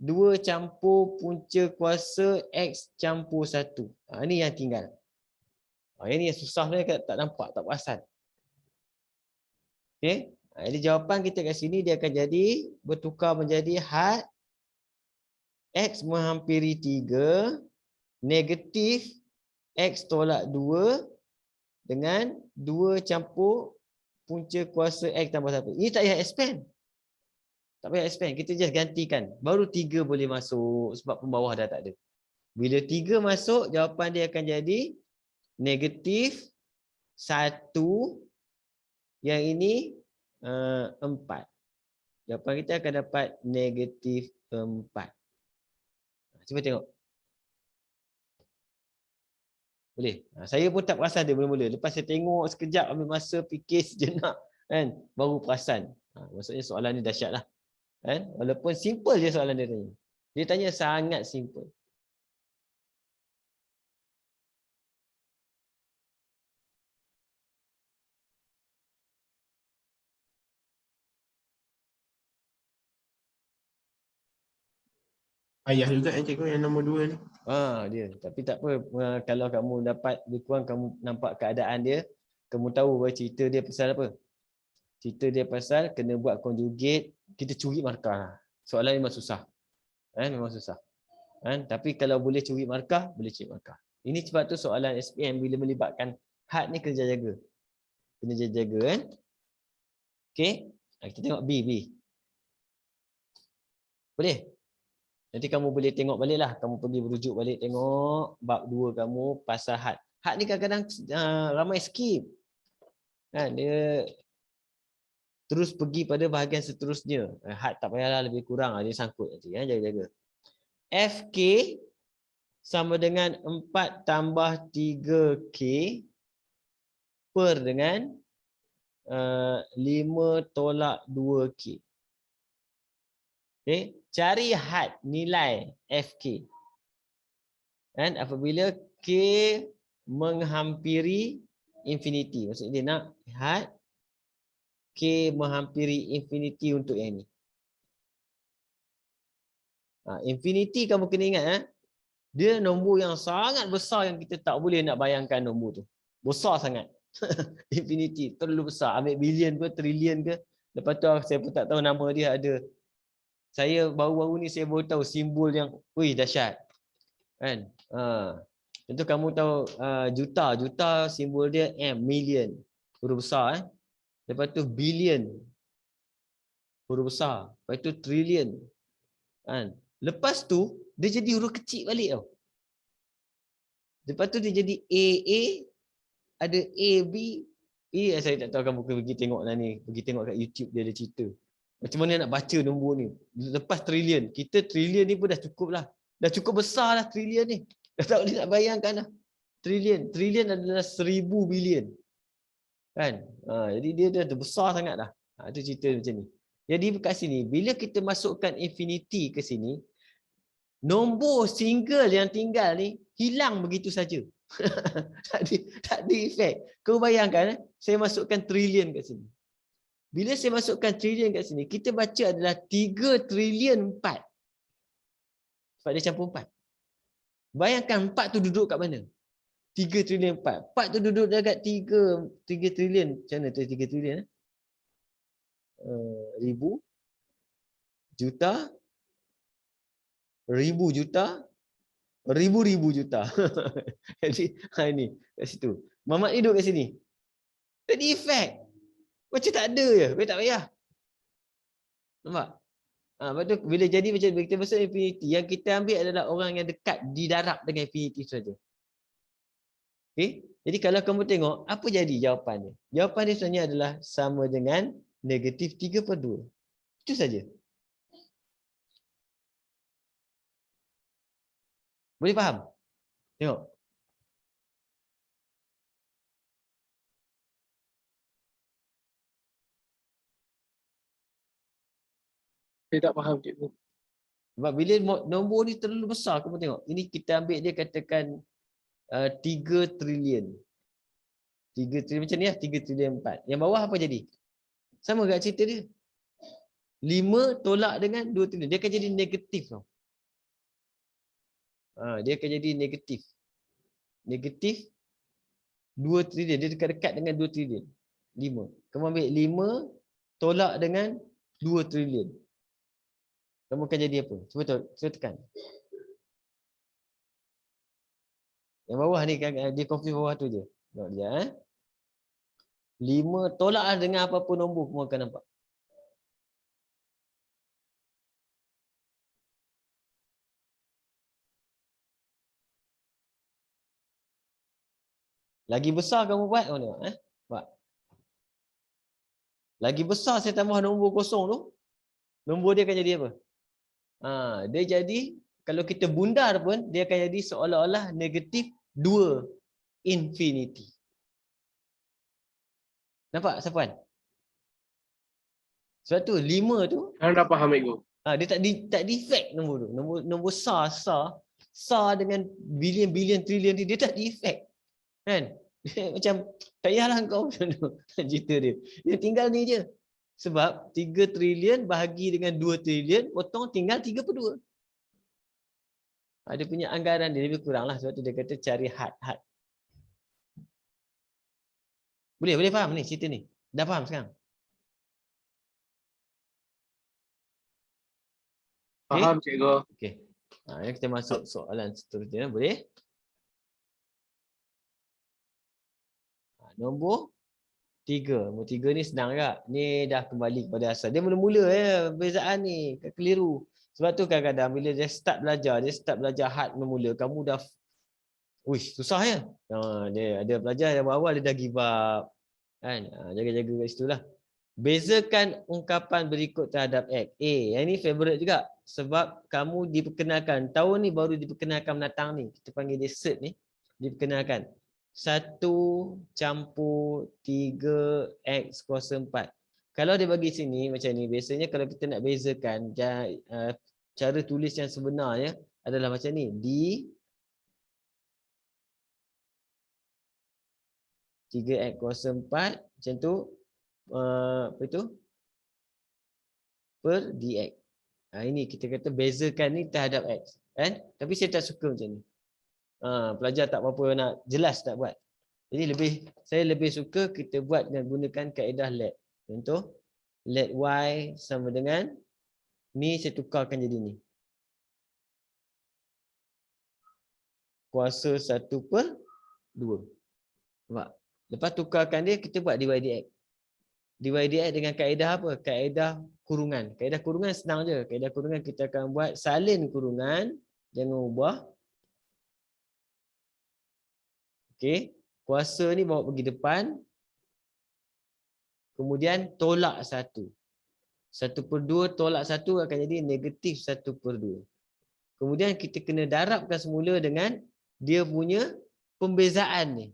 A: 2 campur punca kuasa X campur 1. Ini yang tinggal. Yang ni yang susah ni tak nampak, tak perasan. Okey. Jadi jawapan kita kat sini dia akan jadi bertukar menjadi had X menghampiri 3 negatif X tolak 2 dengan 2 campur punca kuasa X tambah 1. Ini tak payah expand. Tak payah expand. Kita just gantikan. Baru 3 boleh masuk sebab pembawah dah tak ada. Bila 3 masuk, jawapan dia akan jadi negatif 1. Yang ini 4. Jawapan kita akan dapat negatif 4. Cuba tengok. Boleh? Saya pun tak perasan dia mula-mula. Lepas saya tengok sekejap, ambil masa, fikir sejenak, kan? Baru perasan. Maksudnya soalan ni dahsyat lah. Kan? Walaupun simple je soalan dia tanya. Dia tanya sangat simple.
C: Ayah juga yang cikgu yang nombor 2 ni.
A: Dia. Tapi tak apa. Kalau kamu dapat lebih kurang kamu nampak keadaan dia, kamu tahu bahawa cerita dia pasal apa. Cerita dia pasal kena buat conjugate, kita curi markah. Soalan memang susah. Memang susah. Tapi kalau boleh curi markah, boleh curi markah. Ini sebab tu soalan SPM bila melibatkan had ni kena jaga. Kena jaga kan. Okey. Kita tengok B. Boleh? Nanti kamu boleh tengok balik lah. Kamu pergi berujuk balik tengok bab 2 kamu pasal had. Had ni kadang-kadang ramai skip. Dia terus pergi pada bahagian seterusnya. Had tak payahlah lebih kurang. Dia sangkut nanti. Jaga-jaga. FK sama dengan 4 tambah 3K per dengan 5 tolak 2K. Okay. Cari had nilai FK. Dan apabila K menghampiri infinity. Maksudnya dia nak had K menghampiri infinity untuk yang ni. Infinity kamu kena ingat. Dia nombor yang sangat besar yang kita tak boleh nak bayangkan nombor tu. Besar sangat. Infinity. Terlalu besar. Ambil billion ke, trillion ke. Lepas tu saya pun tak tahu nama dia ada. Saya baru-baru ni saya baru tahu simbol yang dahsyat. Kan? Tentu kamu tahu juta. Juta simbol dia M, million. Huruf besar. Lepas tu billion. Huruf besar. Lepas tu trillion. Kan? Lepas tu dia jadi huruf kecil balik tau. Lepas tu dia jadi AA. Ada AB. Saya tak tahu kamu pergi tengok lah ni. Pergi tengok kat YouTube dia ada cerita. Macam mana nak baca nombor ni. Lepas trillion. Kita trillion ni pun dah cukup lah. Dah cukup besar lah trillion ni. Dah tak boleh nak bayangkan lah. Trillion. Trillion adalah 1000 bilion. Kan? Jadi dia dah besar sangat dah. Itu cerita macam ni. Jadi kat sini, bila kita masukkan infinity ke sini, nombor single yang tinggal ni hilang begitu saja. tak ada efek. Kau bayangkan, saya masukkan trillion kat sini. Bila saya masukkan trillion kat sini, kita baca adalah 3 trillion 4. Sebab dia campur 4. Bayangkan 4 tu duduk kat mana? 3 trillion 4. 4 tu duduk dekat 3 trillion. Macam mana tu 3 trillion? Ribu. Juta. Ribu juta. Ribu-ribu juta. Jadi, ini kat situ. Mamat ni duduk kat sini. Jadi efek. Macam tak ada je. Tak payah. Nampak? Lepas tu bila jadi macam kita masuk infinity, yang kita ambil adalah orang yang dekat di darab dengan infinity saja. Okay? Jadi kalau kamu tengok, apa jadi jawapan dia? Jawapan dia sebenarnya adalah sama dengan negatif 3/2. Itu saja. Boleh faham? Tengok.
B: Saya tak faham cikgu.
A: Sebab bila nombor ni terlalu besar, kamu tengok. Ini kita ambil dia katakan 3 trilion. 3 trilion macam ni lah, 3 trilion 4. Yang bawah apa jadi? Sama kat cerita dia. 5 tolak dengan 2 trilion. Dia akan jadi negatif tau. Dia akan jadi negatif. Negatif 2 trilion. Dia dekat-dekat dengan 2 trilion. 5. Kamu ambil 5 tolak dengan 2 trilion. Kamu akan jadi apa? Cuba tekan. Yang bawah ni kan dia confuse bawah tu je. Tengok dia 5 tolak dengan apa-apa nombor kamu akan nampak. Lagi besar kamu buat, kamu tengok buat. Lagi besar saya tambah nombor kosong tu, nombor dia akan jadi apa? Dia jadi, kalau kita bundar pun, dia akan jadi seolah-olah negatif 2 infinity. Nampak, Safwan? Sebab tu 5 tu,
B: Saya dah faham cikgu.
A: dia tak defect nombor tu. Nombor SAR dengan bilion trilion ni, dia tak defect. Kan? Macam tak payahlah kau cerita dia. Dia tinggal ni je. Sebab 3 trilion bahagi dengan 2 trilion, potong tinggal 3/2. Dia punya anggaran dia lebih kurang lah. Sebab tu dia kata cari had. Boleh faham ni cerita ni? Dah faham sekarang?
B: Faham cikgu.
A: Okey. Kita masuk soalan seterusnya. Boleh? Nombor 3. Nombor 3 ni senang juga. Ni dah kembali kepada asal. Dia mula-mula perbezaan ni. Keliru. Sebab tu kadang-kadang bila dia start belajar had mula-mula, kamu dah susah ya. Dia ada belajar yang awal dia dah give up. Kan? Jaga-jaga kat situ lah. Bezakan ungkapan berikut terhadap X. Yang ni favorite juga. Sebab kamu diperkenalkan. Tahun ni baru diperkenalkan menatang ni. Kita panggil dia cert ni. Diperkenalkan. 1 campur 3 X kuasa 4. Kalau dia bagi sini macam ni, biasanya kalau kita nak bezakan, cara tulis yang sebenarnya adalah macam ni. D 3X kuasa 4 macam tu, apa itu? Per dx. Ini kita kata bezakan ni terhadap X. Kan? Tapi saya tak suka macam ni. Pelajar tak apa-apa nak jelas tak buat. Jadi saya lebih suka kita buat dengan gunakan kaedah let. Contoh, let y sama dengan ni saya tukarkan jadi ni. Kuasa 1/2. Nampak? Lepas tukarkan dia, kita buat dy dx. Dy dx dengan kaedah apa? Kaedah kurungan. Kaedah kurungan senang je. Kaedah kurungan kita akan buat salin kurungan. Jangan ubah. Okey. Kuasa ni bawa pergi depan. Kemudian tolak 1. 1/2 tolak 1 akan jadi negatif 1/2. Kemudian kita kena darabkan semula dengan dia punya pembezaan ni.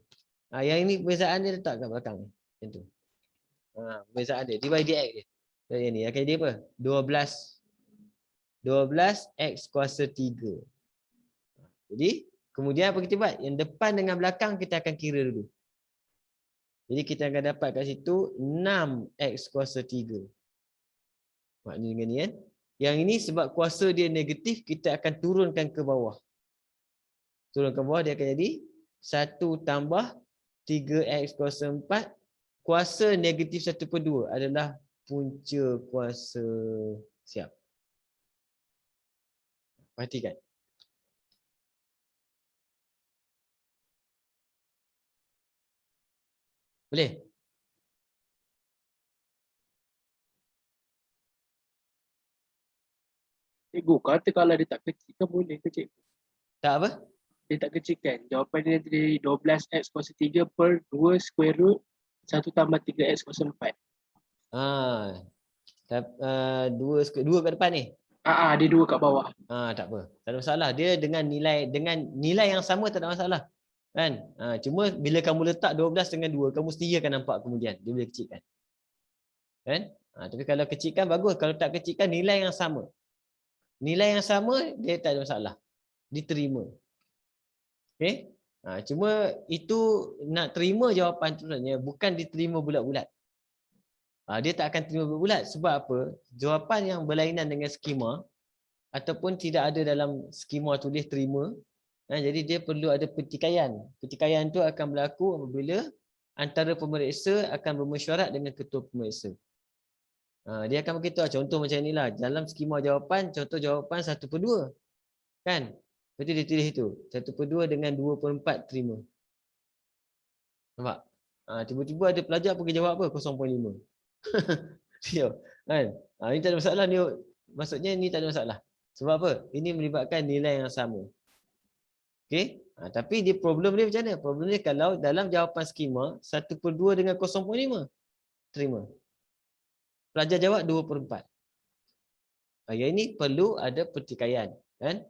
A: Yang ini pembezaan dia letak kat belakang ni. Macam tu. Pembezaan dia. Dy dx dia. Yang ni akan jadi apa? 12 X kuasa 3. Jadi kemudian apa kita buat? Yang depan dengan belakang kita akan kira dulu. Jadi kita akan dapat kat situ 6X kuasa 3. Maknanya dengan ni kan. Yang ini sebab kuasa dia negatif, kita akan turunkan ke bawah. Turun ke bawah dia akan jadi 1 tambah 3X kuasa 4. Kuasa negatif 1/2 adalah punca kuasa. Siap. Perhatikan. Boleh?
B: Cikgu, kata kalau dia tak kecilkan boleh ke cikgu?
A: Tak apa?
B: Dia tak kecilkan. Jawapan dia dari 12X kuasa 3 per 2 square root 1 tambah 3X kuasa 4.
A: 2 kat depan ni?
B: Dia 2 kat bawah.
A: Tak apa. Tak ada masalah. Dia dengan nilai yang sama tak ada masalah. Kan? Cuma bila kamu letak 12 dengan 2, kamu sendiri akan nampak kemudian. Dia boleh kecilkan. Kan? Tapi kalau kecilkan bagus. Kalau tak kecilkan nilai yang sama. Nilai yang sama dia tak ada masalah. Diterima. Okey? Cuma itu nak terima jawapan tu sebenarnya bukan diterima bulat-bulat. Dia tak akan terima bulat. Sebab apa? Jawapan yang berlainan dengan skema ataupun tidak ada dalam skema tulis terima. Jadi dia perlu ada pertikaian. Pertikaian tu akan berlaku apabila antara pemeriksa akan bermesyuarat dengan ketua pemeriksa. Dia akan beritahu contoh macam inilah. Dalam skema jawapan, contoh jawapan 1/2. Kan? Lepas tu dia tulis itu. 1/2 dengan 2/4 terima. Nampak? Tiba-tiba ada pelajar pergi jawab apa? 0.5. Kan? Ini tak ada masalah ni. Maksudnya ni tak ada masalah. Sebab apa? Ini melibatkan nilai yang sama. Okey? Tapi dia problem dia macam mana? Problem dia kalau dalam jawapan skema 1/2 dengan 0.5 terima. Pelajar jawab 2/4. Yang ini perlu ada pertikaian, kan?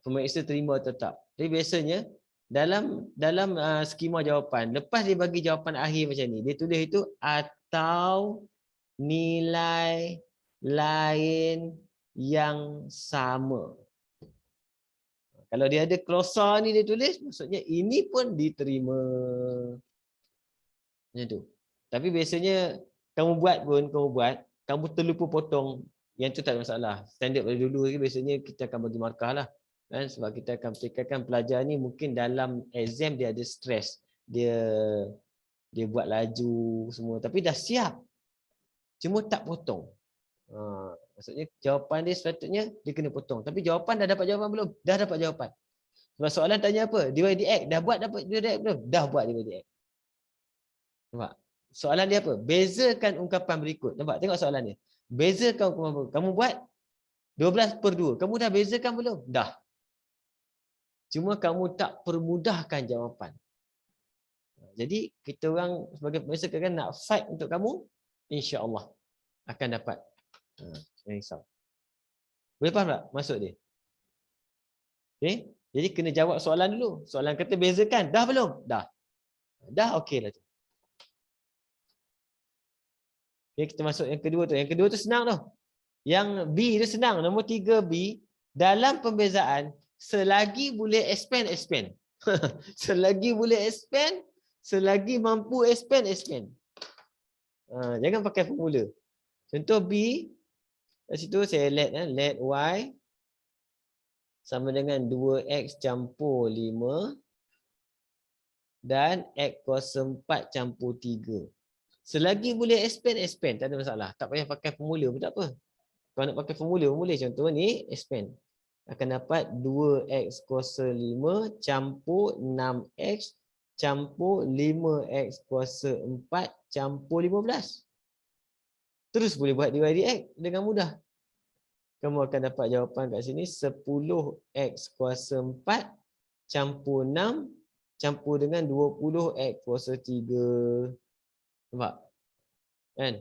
A: Pemeriksa terima atau tak. Jadi biasanya dalam skema jawapan, lepas dia bagi jawapan akhir macam ni, dia tulis itu atau nilai lain yang sama. Kalau dia ada klausa ni dia tulis, maksudnya ini pun diterima. Macam tu. Tapi biasanya kamu buat, kamu terlupa potong, yang tu tak ada masalah. Standard pada dulu biasanya kita akan bagi markah lah. Kan? Sebab kita akan pertikaikan pelajar ni mungkin dalam exam dia ada stres. Dia buat laju semua. Tapi dah siap. Cuma tak potong. Maksudnya jawapan dia sepatutnya dia kena potong. Tapi jawapan dah dapat jawapan belum? Dah dapat jawapan. Sebab soalan tanya apa? DYDX. Dah buat dapat DYDX belum? Dah buat DYDX. Nampak? Soalan dia apa? Bezakan ungkapan berikut. Nampak? Tengok soalan dia. Bezakan ungkapan berikut. Kamu buat 12/2. Kamu dah bezakan belum? Dah. Cuma kamu tak permudahkan jawapan. Jadi kita orang sebagai pemirsa kan nak fight untuk kamu, insya-Allah akan dapat. Jangan. Boleh faham tak maksud dia? Okey? Jadi kena jawab soalan dulu. Soalan kata bezakan. Dah belum? Dah. Dah okeylah tu. Okay, kita masuk yang kedua tu. Yang kedua tu senang tu. Yang B tu senang. Nombor 3B. Dalam pembezaan, selagi boleh expand. Selagi boleh expand, selagi mampu expand. Jangan pakai formula. Contoh B. Kat situ saya let Y sama dengan 2X campur 5 dan X kuasa 4 campur 3. Selagi boleh expand, tak ada masalah. Tak payah pakai formula pun tak apa. Kalau nak pakai formula pun boleh. Contoh ni, expand. Akan dapat 2X kuasa 5 campur 6X campur 5X kuasa 4 campur 15. Terus boleh buat DYDX dengan mudah. Kamu akan dapat jawapan kat sini 10X kuasa 4 campur 6 campur dengan 20X kuasa 3. Nampak? Kan?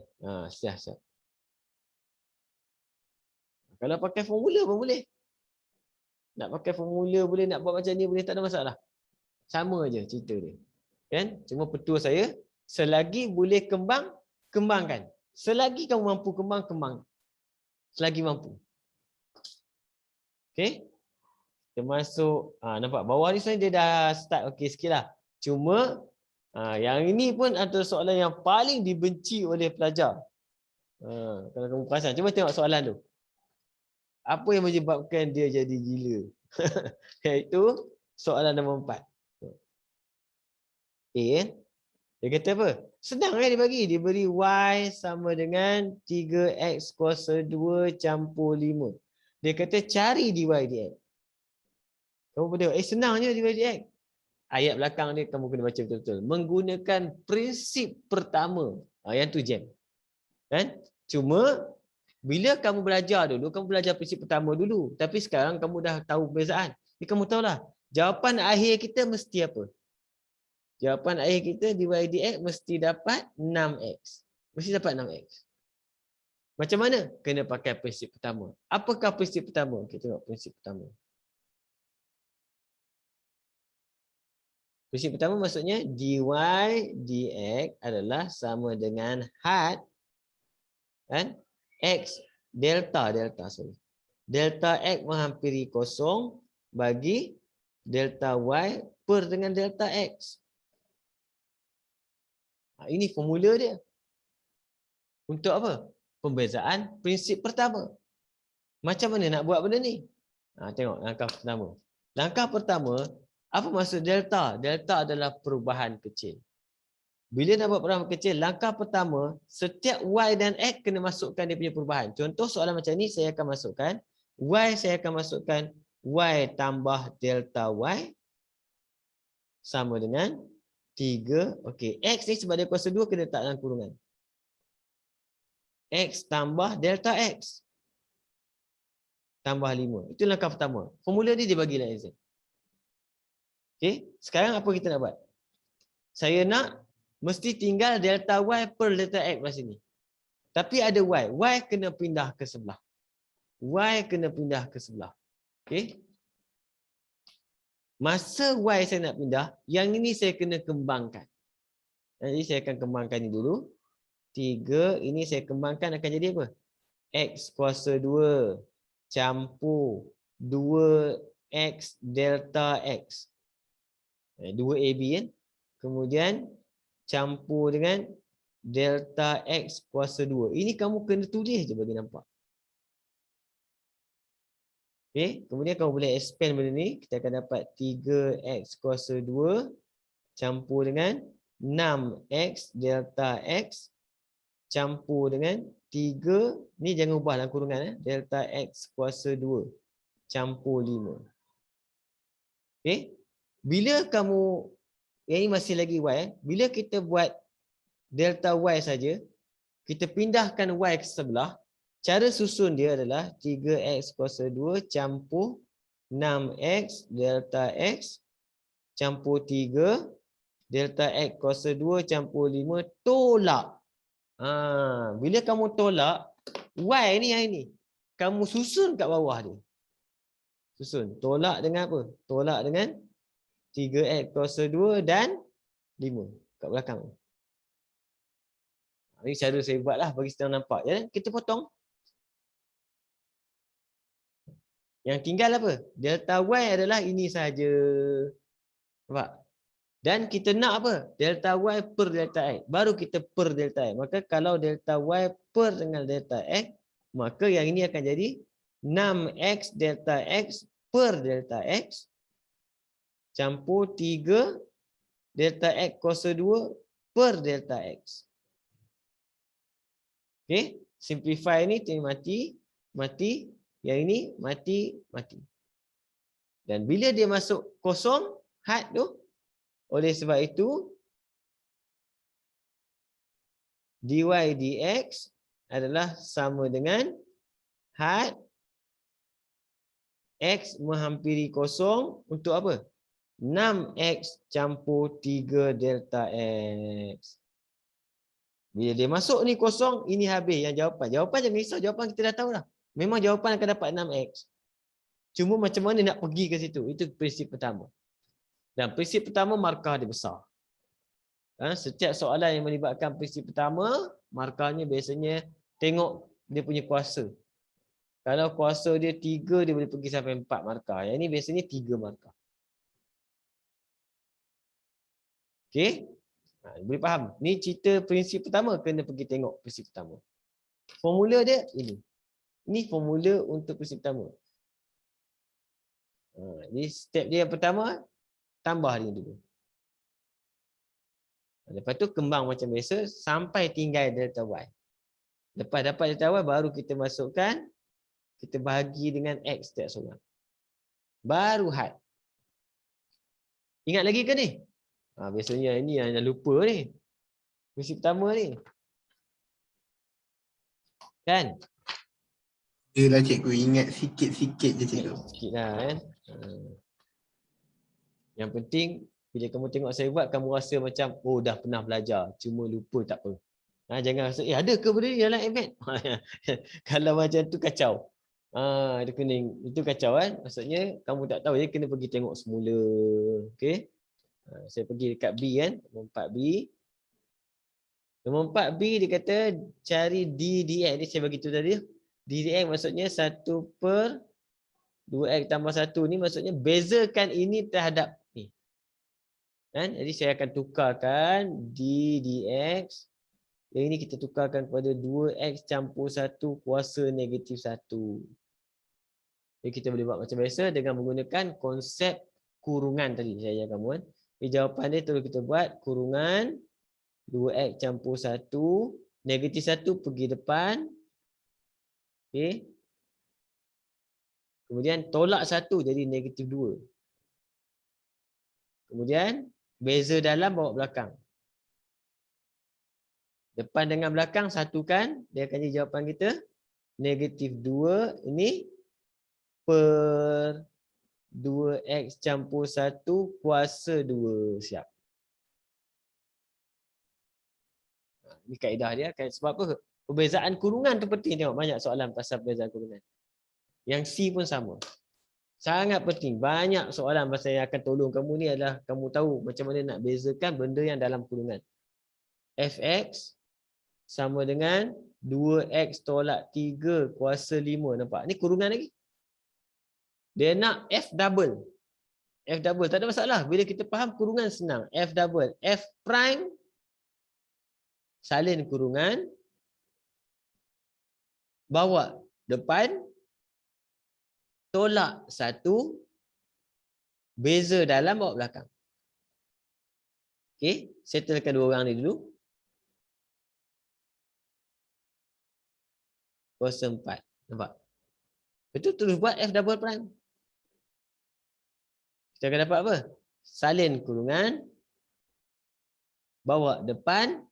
A: Siap. Kalau pakai formula pun boleh. Nak pakai formula boleh, nak buat macam ni boleh, tak ada masalah. Sama je cerita dia. Kan? Cuma petua saya, selagi boleh kembangkan. Selagi kamu mampu kembang. Selagi mampu. Okey? Kita masuk, nampak bawah ni sebenarnya dia dah start okey sikit lah. Cuma, yang ini pun antara soalan yang paling dibenci oleh pelajar. Kalau kamu perasan, cuba tengok soalan tu. Apa yang menyebabkan dia jadi gila? Iaitu soalan nombor 4. Dia kata apa? Senang kan dia bagi. Dia beri Y sama dengan 3X kuasa 2 campur 5. Dia kata cari DYDX. Kamu pun tengok, senang je DYDX. Ayat belakang ni kamu kena baca betul-betul. Menggunakan prinsip pertama. Yang tu jam. Kan? Cuma, bila kamu belajar dulu, kamu belajar prinsip pertama dulu. Tapi sekarang kamu dah tahu perbezaan. Jadi kamu tahulah, jawapan akhir kita mesti apa? Jawapan akhir kita DYDX mesti dapat 6X. Mesti dapat 6X. Macam mana? Kena pakai prinsip pertama. Apakah prinsip pertama? Kita tengok prinsip pertama. Prinsip pertama maksudnya dy dx adalah sama dengan had Kan? X delta X menghampiri kosong bagi delta Y per dengan delta X. Ini formula dia. Untuk apa? Pembezaan prinsip pertama. Macam mana nak buat benda ni? Tengok langkah pertama. Langkah pertama, apa maksud delta? Delta adalah perubahan kecil. Bila nak buat perubahan kecil, langkah pertama, setiap Y dan X kena masukkan dia punya perubahan. Contoh soalan macam ni, saya akan masukkan Y, saya akan masukkan Y tambah delta Y sama dengan 3. Okey, X ni sebab dia kuasa 2 kena letak dalam kurungan. X tambah delta X tambah 5. Itu langkah pertama. Formula ni dia bagi dalam exam. Okey, sekarang apa kita nak buat? Saya nak mesti tinggal delta Y per delta X kat sini. Tapi ada Y. Y kena pindah ke sebelah. Y kena pindah ke sebelah. Okey. Masa Y saya nak pindah, yang ini saya kena kembangkan. Jadi saya akan kembangkan ini dulu. 3, ini saya kembangkan akan jadi apa? X kuasa 2 campur 2X delta X. 2AB kan? Kemudian campur dengan delta X kuasa 2. Ini kamu kena tulis je bagi nampak. Okey, kemudian kamu boleh expand benda ni. Kita akan dapat 3X kuasa 2 campur dengan 6X delta X campur dengan 3. Ni jangan ubah dalam kurungan. Delta X kuasa 2 campur 5. Okey. Bila kamu, yang ini masih lagi Y. Bila kita buat delta Y saja, kita pindahkan Y ke sebelah. Cara susun dia adalah 3X kuasa 2 campur 6X delta X campur 3 delta X kuasa 2 campur 5 tolak. Bila kamu tolak Y ni yang ini, kamu susun kat bawah dia. Susun. Tolak dengan apa? Tolak dengan 3X kuasa 2 dan 5 kat belakang. Ini cara saya buat lah bagi senang nampak. Ya? Kita potong. Yang tinggal apa? Delta Y adalah ini sahaja. Nampak? Dan kita nak apa? Delta Y per delta X. Baru kita per delta X. Maka kalau delta Y per dengan delta X, maka yang ini akan jadi 6X delta X per delta X campur 3 delta X kuasa 2 per delta X. Okey, simplify ni mati, mati. Yang ini mati, mati. Dan bila dia masuk kosong, had tu, oleh sebab itu, dy dx adalah sama dengan had x menghampiri kosong untuk apa? 6x campur 3 delta x. Bila dia masuk ni kosong, ini habis yang jawapan. Jawapan jangan risau, jawapan kita dah tahu dah. Memang jawapan akan dapat 6x. Cuma macam mana nak pergi ke situ? Itu prinsip pertama. Dan prinsip pertama markah dia besar. Setiap soalan yang melibatkan prinsip pertama, markahnya biasanya tengok dia punya kuasa. Kalau kuasa dia 3, dia boleh pergi sampai 4 markah. Yang ini biasanya 3 markah. Okey? Boleh faham? Ni cerita prinsip pertama, kena pergi tengok prinsip pertama. Formula dia ini. Ini formula untuk prinsip pertama. Jadi step dia yang pertama, tambah dia dulu. Lepas tu kembang macam biasa sampai tinggal delta Y. Lepas dapat delta Y, baru kita masukkan, kita bahagi dengan X setiap seorang. Baru had. Ingat lagi ke ni? Biasanya ini yang lupa ni. Prinsip pertama ni. Kan?
C: Yelah cikgu, ingat sikit-sikit je cikgu.
A: Sikit lah kan. Yang penting, bila kamu tengok saya buat, kamu rasa macam, oh dah pernah belajar. Cuma lupa tak apa. Jangan rasa, ada ke benda ni dalam MAT? Kalau macam tu kacau. Itu kuning. Itu kacau kan. Maksudnya, kamu tak tahu, jadi kena pergi tengok semula. Okay. Saya pergi dekat B kan. 4B. Nombor 4B dia kata cari DDX. Ni saya bagi tu tadi. DDX maksudnya 1/2x tambah 1 ni maksudnya bezakan ini terhadap ni. Kan? Jadi saya akan tukarkan DDX. Yang ini kita tukarkan kepada 2x campur 1 kuasa negatif 1. Jadi kita boleh buat macam biasa dengan menggunakan konsep kurungan tadi. Saya akan buat. Jadi jawapan dia terus kita buat kurungan 2x campur 1. Negatif 1 pergi depan. Okay. Kemudian tolak 1 jadi negatif 2. Kemudian beza dalam bawa belakang. Depan dengan belakang satukan. Dia akan jadi jawapan kita. Negatif 2 ini per 2x campur 1 kuasa 2. Siap. Ini kaedah dia. Sebab apa? Perbezaan kurungan tu penting. Tengok banyak soalan pasal perbezaan kurungan. Yang C pun sama. Sangat penting. Banyak soalan pasal yang akan tolong kamu ni adalah kamu tahu macam mana nak bezakan benda yang dalam kurungan. Fx sama dengan 2x tolak 3 kuasa 5. Nampak? Ni kurungan lagi. Dia nak F double. F double. Tak ada masalah. Bila kita faham kurungan senang. F double. F prime salin kurungan. Bawa depan. Tolak 1. Beza dalam bawa belakang. Okey. Settlekan dua orang ni dulu. Kuasa 4. Nampak? Betul terus buat F double prime. Kita akan dapat apa? Salin kurungan. Bawa depan.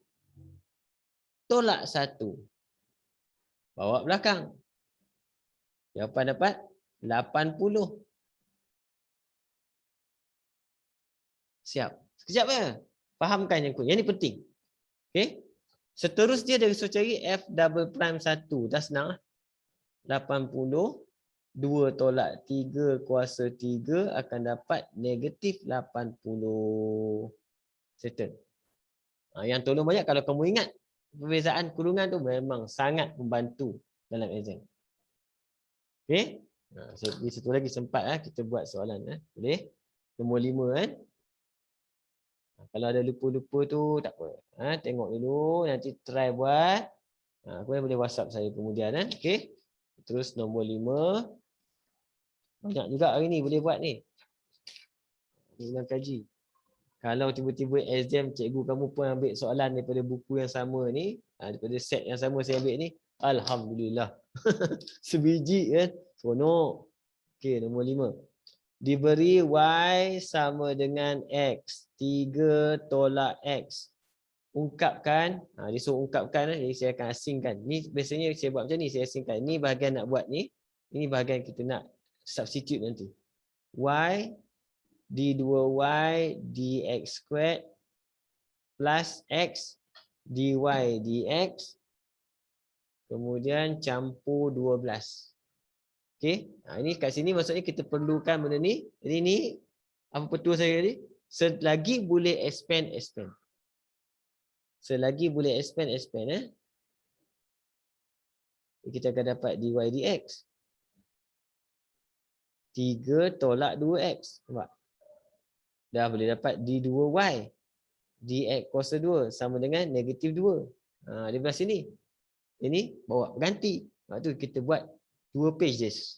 A: Tolak 1. Bawa belakang. Jawapan dapat 80. Siap. Sekejap ya. Fahamkan yang ni penting. Okey. Seterusnya dia suruh cari F double prime 1. Dah senang lah. 80. 2 tolak 3 kuasa 3 akan dapat negatif 80. Settle. Yang tolong banyak kalau kamu ingat perbezaan kurungan tu memang sangat membantu dalam exam. Okey. Di situ lagi sempat kita buat soalan. Boleh? Nombor 5 kan. Kalau ada lupa-lupa tu tak apa. Tengok dulu, nanti try buat. Kemudian boleh WhatsApp saya kemudian. Okey. Terus nombor 5. Banyak juga hari ni boleh buat ni. Dengan kaji. Kalau tiba-tiba exam cikgu kamu pun ambil soalan daripada buku yang sama ni, daripada set yang sama saya ambil ni, alhamdulillah. Sebiji kan. Seronok. Okey, nombor 5. Diberi Y sama dengan X. 3 tolak X. Ungkapkan. Dia suruh ungkapkan. Jadi saya akan asingkan. Ni biasanya saya buat macam ni. Saya asingkan. Ni bahagian nak buat ni. Ini bahagian kita nak substitute nanti. Y d2y dx squared plus X dy dx. Kemudian campur 12. Okey, ini kat sini maksudnya kita perlukan benda ni. Jadi ni apa petua saya tadi? Selagi boleh expand. Selagi boleh expand. Kita akan dapat dy dx. 3 tolak 2x. Nampak? Dah boleh dapat d2y dx kuasa 2 sama dengan negatif 2. Di belah sini. Ini bawa ganti. Lepas tu kita buat 2 pages.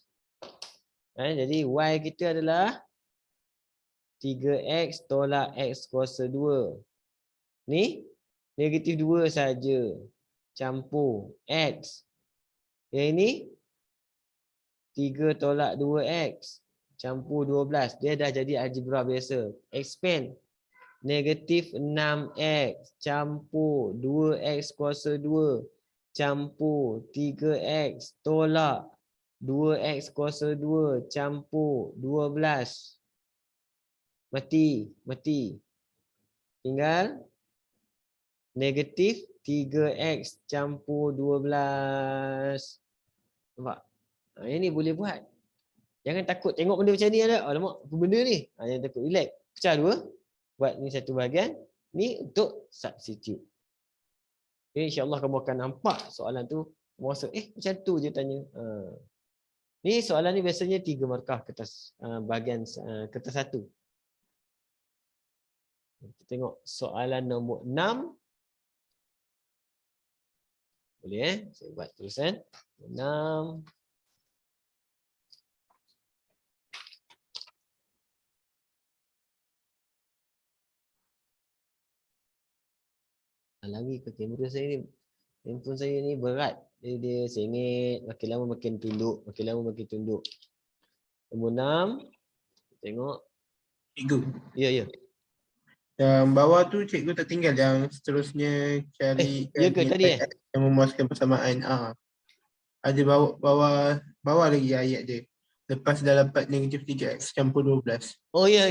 A: Jadi y kita adalah 3x tolak x kuasa 2. Ni negatif 2 saja. Campur x. Yang ini 3 tolak 2x. Campur 12. Dia dah jadi algebra biasa. Expand. Negatif 6x. Campur 2x kuasa 2. Campur 3x. Tolak 2x kuasa 2. Campur 12. Mati. Tinggal negatif 3x campur 12. Nampak? Ini boleh buat. Jangan takut tengok benda macam ni ada. Alamak, apa benda ni? Jangan takut, relax. Pecah 2. Buat ni satu bahagian. Ni untuk substitute. Okay, InsyaAllah kamu akan nampak soalan tu. Kamu rasa, macam tu je tanya. Ni soalan ni biasanya 3 markah kertas bahagian kertas 1. Kita tengok soalan nombor 6. Boleh saya buat tulisan. 6. Lagi ke kamera saya ni. Handphone saya ni berat. Dia sengit. Makin lama makin tunduk. Makin lama makin tunduk. Nombor 6. Tengok.
C: Cikgu.
A: Ya.
C: Yang bawah tu cikgu tak tinggal yang seterusnya cari
A: ya ke tadi
C: yang memuaskan persamaan. Ada bawah lagi ayat dia. Lepas dah dapat negatif 3x campur 12.
A: Oh ya.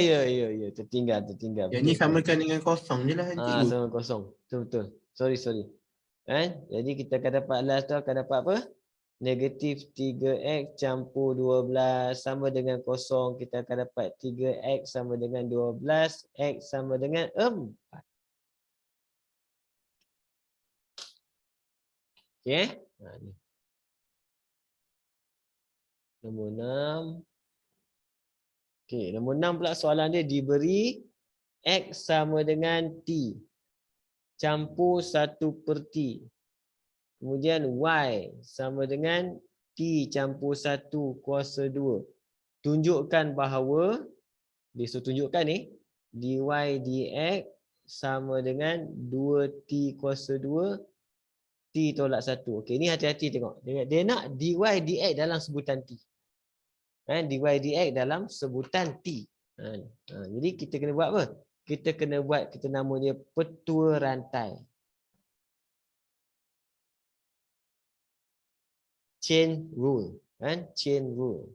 A: Tertinggal.
C: Yang ni samakan dengan kosong je lah cikgu.
A: Sama kosong. Betul. Sorry. Jadi kita akan dapat last tu akan dapat apa? Negatif 3x campur 12 sama dengan kosong. Kita akan dapat 3x sama dengan 12. X sama dengan 4. Okey. Ni. Nombor 6. Okey, nombor 6 pula soalan dia diberi X sama dengan T campur 1/T. Kemudian Y sama dengan T campur 1 kuasa 2. Tunjukkan bahawa, dia suruh tunjukkan ni, dy dx sama dengan 2T kuasa 2, T tolak 1. Okey, ni hati-hati tengok. Dia nak dy dx dalam sebutan T. Dy dx dalam sebutan T. Jadi kita kena buat apa? Kita nama dia petua rantai. Chain rule. Chain rule.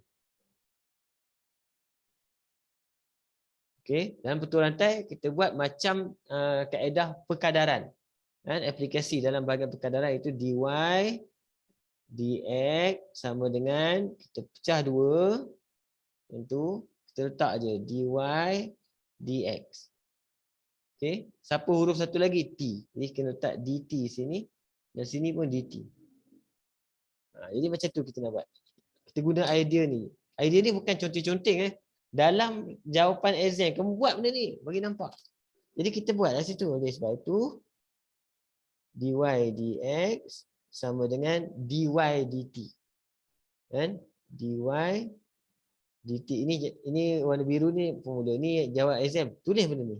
A: Okey, dalam petua rantai kita buat macam kaedah perkadaran. Aplikasi dalam bahagian perkadaran itu dy dx sama dengan kita pecah 2. Tentu kita letak je dy dx. Okey, siapa huruf satu lagi? T. Jadi kena letak dt sini dan sini pun dt. Jadi macam tu kita nak buat. Kita guna idea ni. Idea ni bukan conteng-conteng. Dalam jawapan exam, kamu buat benda ni. Bagi nampak. Jadi kita buat kat situ. Oleh sebab itu, dy dx sama dengan dy dt. Dy dt ini warna biru ni formula. Ni jawab exam. Tulis benda ni.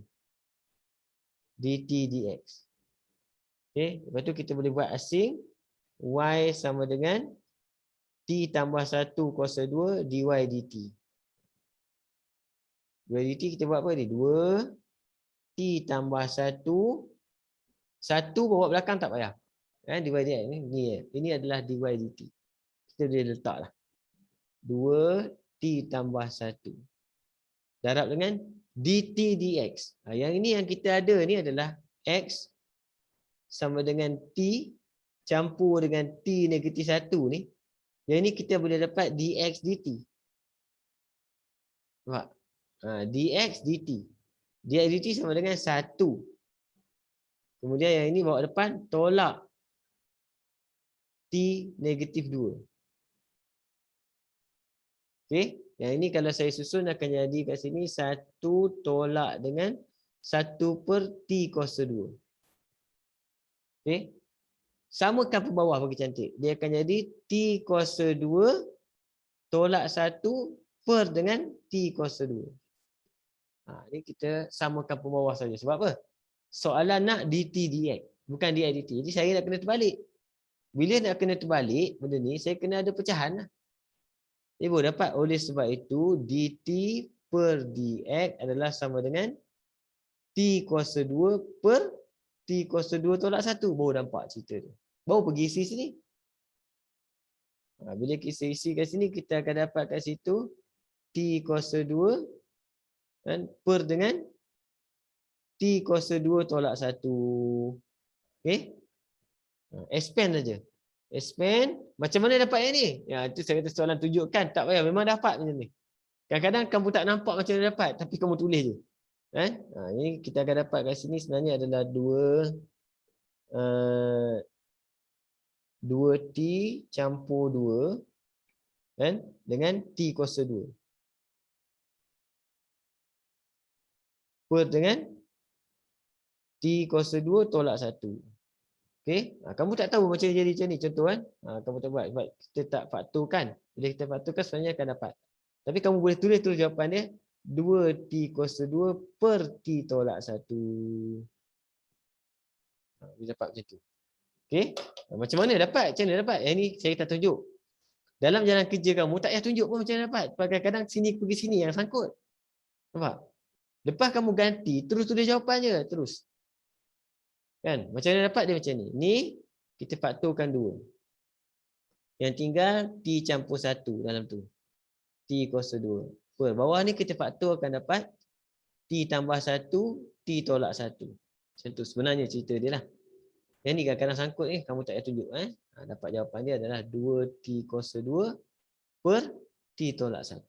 A: Dt dx. Okay. Lepas tu kita boleh buat asing. Y sama dengan T tambah 1 kuasa 2 dy dt. Dy dt kita buat apa ni? 2 T tambah 1. 1 bawa belakang tak payah. Dy dx ni. Ini adalah dy dt. Kita boleh letaklah. 2 T tambah 1. Darab dengan dt dx. Yang ini yang kita ada ni adalah X sama dengan T campur dengan T negatif 1 ni. Yang ini kita boleh dapat dx dt. Nampak? Dx dt. Dx dt sama dengan 1. Kemudian yang ini bawa depan tolak T negatif 2. Okey. Yang ini kalau saya susun akan jadi kat sini 1 tolak dengan 1/T kuasa 2. Okey. Samakan ke bawah bagi cantik. Dia akan jadi T kuasa 2 tolak 1 per dengan T kuasa 2. Ini kita samakan ke bawah saja. Sebab apa? Soalan nak dt dx. Bukan dx dt. Jadi saya nak kena terbalik. Bila nak kena terbalik benda ni, saya kena ada pecahan lah. Ibu dapat oleh sebab itu dt per dx adalah sama dengan T kuasa 2 per T kuasa 2 tolak 1. Baru nampak cerita tu. Baru pergi isi sini. Bila kita isi kat sini, kita akan dapat kat situ T kuasa 2 per dengan T kuasa 2 tolak 1. Okey? Expand saja. Expand. Macam mana dapat yang ni? Ya, itu saya kata soalan tunjukkan. Tak payah. Memang dapat macam ni. Kadang-kadang kamu tak nampak macam mana dapat. Tapi kamu tulis je. Ini kita akan dapat kat sini sebenarnya adalah 2 2T campur 2 kan dengan T kuasa 2 per dengan T kuasa 2 tolak 1. Okey, kamu tak tahu macam jadi macam ni contoh kan. Kamu tak buat sebab kita tak fakturkan. Bila kita fakturkan sebenarnya akan dapat. Tapi kamu boleh tulis jawapan dia 2T kuasa 2 per T tolak 1. Dia dapat macam tu. Okey, macam mana dapat? Macam mana dapat? Yang ni saya tak tunjuk. Dalam jalan kerja kamu tak payah tunjuk pun macam mana dapat. Kadang-kadang sini pergi sini yang sangkut. Nampak? Lepas kamu ganti, terus tulis jawapan je. Terus. Kan? Macam mana dapat dia macam ni. Ni, kita fakturkan 2. Yang tinggal T campur 1 dalam tu. T kuasa 2. Per bawah ni kita faktur akan dapat T tambah 1, T tolak 1. Macam tu sebenarnya cerita dia lah. Yang ni kadang-kadang sangkut ni, kamu tak payah tunjuk. Dapat jawapan dia adalah 2T kuasa 2 per T tolak 1.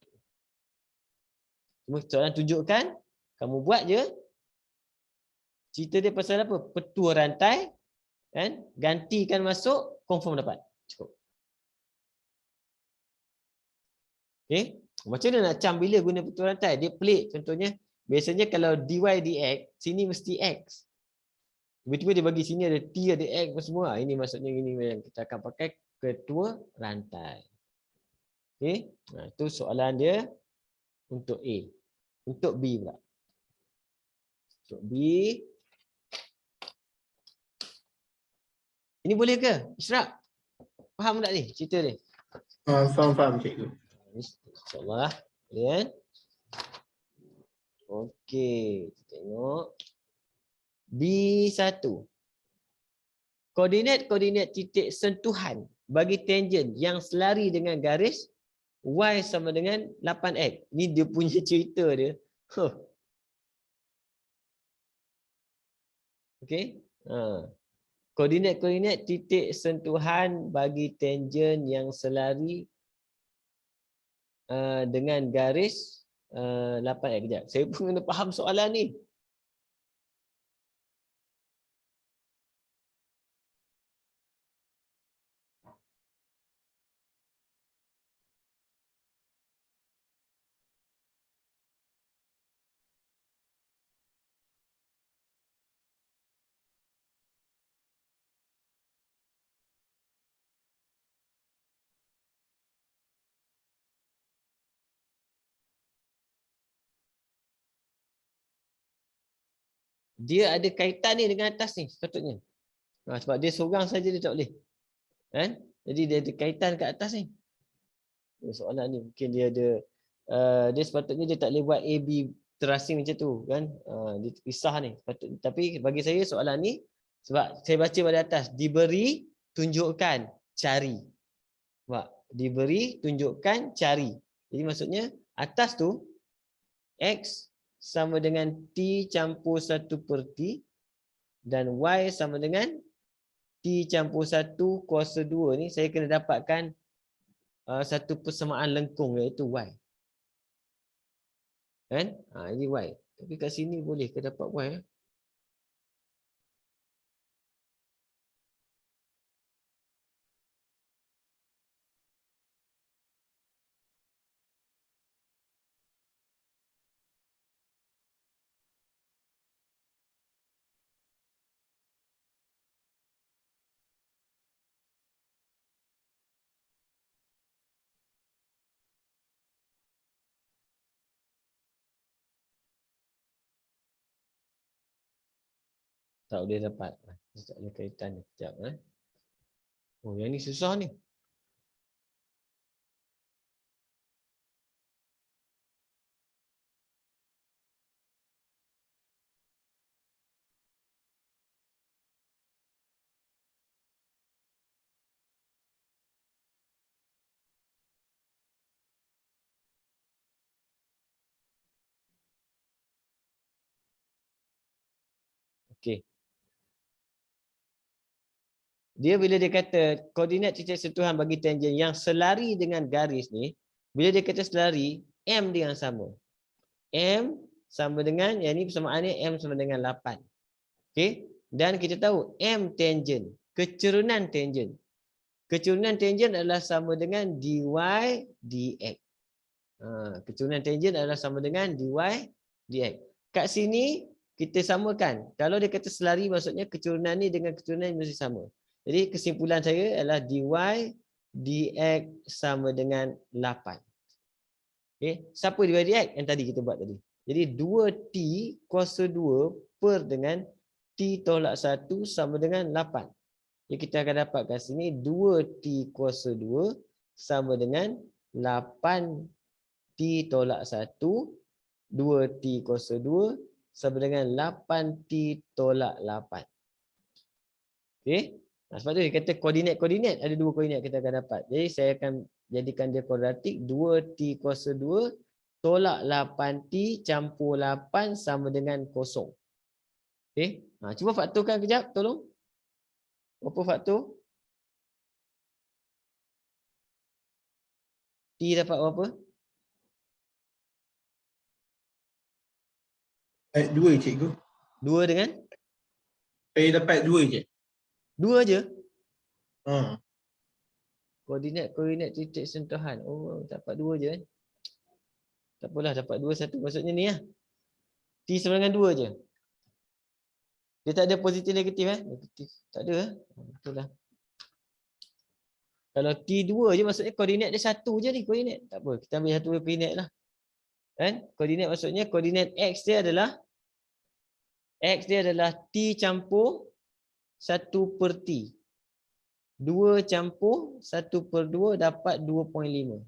A: Cuma soalan tunjukkan, kamu buat je. Cerita dia pasal apa? Petua rantai, kan? Gantikan masuk, confirm dapat. Cukup. Okay? Macam mana nak cam bila guna petua rantai? Dia pelik contohnya. Biasanya kalau dy dx, sini mesti x. Tiba-tiba dia bagi sini ada t, ada x semua. Ini maksudnya ini yang kita akan pakai ketua rantai. Okay? Itu soalan dia untuk A. Untuk B pula. Untuk B. Ini boleh ke? Isyraq? Faham tak ni cerita ni?
C: Faham cikgu.
A: InsyaAllah. Boleh kan? Okey. Kita tengok. B1. Koordinat-koordinat titik sentuhan bagi tangent yang selari dengan garis Y sama dengan 8X. Ni dia punya cerita dia. Okey. Koordinat-koordinat titik sentuhan bagi tangent yang selari dengan garis 8X. Kejap. Saya pun kena faham soalan ni. Dia ada kaitan ni dengan atas ni sepatutnya. Sebab dia seorang saja dia tak boleh. Kan? Jadi dia ada kaitan kat atas ni. Soalan ni mungkin dia ada dia sepatutnya dia tak boleh buat A, B terasing macam tu kan. Dia pisah ni. Tapi bagi saya soalan ni sebab saya baca pada atas diberi, tunjukkan, cari. Sebab diberi, tunjukkan, cari. Jadi maksudnya atas tu X sama dengan T campur 1 per T dan Y sama dengan T campur 1 kuasa 2 ni saya kena dapatkan satu persamaan lengkung iaitu Y. Kan? Ini Y. Tapi kat sini boleh ke dapat Y? Tak boleh dapat. Tak ada kaitan ni. Sekejap. Oh, yang ni susah ni. Okey. Dia bila dia kata koordinat titik sentuhan bagi tangent yang selari dengan garis ni, bila dia kata selari, M dia yang sama. M sama dengan, yang ni persamaannya M sama dengan 8. Okey? Dan kita tahu M tangent, kecerunan tangent. Kecerunan tangent adalah sama dengan dy dx. Kecerunan tangent adalah sama dengan dy dx. Kat sini kita samakan. Kalau dia kata selari, maksudnya kecerunan ni dengan kecerunan ni mesti sama. Jadi kesimpulan saya adalah dy dx sama dengan 8. Okay. Siapa dy dx? Yang tadi kita buat tadi. Jadi 2t kuasa 2 per dengan t tolak 1 sama dengan 8. Jadi kita akan dapat kat sini 2t kuasa 2 sama dengan 8t tolak 1. 2t kuasa 2 sama dengan 8t tolak 8. Okey. Sebab tu dia kata koordinat-koordinat, ada dua koordinat kita akan dapat. Jadi saya akan jadikan dia kuadratik. 2t kuasa 2 tolak 8t campur 8 sama dengan 0. Okey. Cuba faktorkan kejap, tolong. Berapa faktor? T dapat berapa?
C: 2 cikgu.
A: 2 dengan?
C: Saya dapat 2 je.
A: 2 je? Koordinat titik sentuhan. Oh, dapat 2 je kan? Tak apalah, dapat 2 satu. Maksudnya ni lah. T sama dengan 2 je. Dia tak ada positif negatif negatif. Tak ada. Betul lah. Kalau T2 je maksudnya koordinat dia 1 je ni koordinat. Tak apa, kita ambil 1 koordinat lah. Kan? Koordinat maksudnya koordinat X dia adalah T campur 1 per T. 2 campur 1 per 2 dapat 2.5.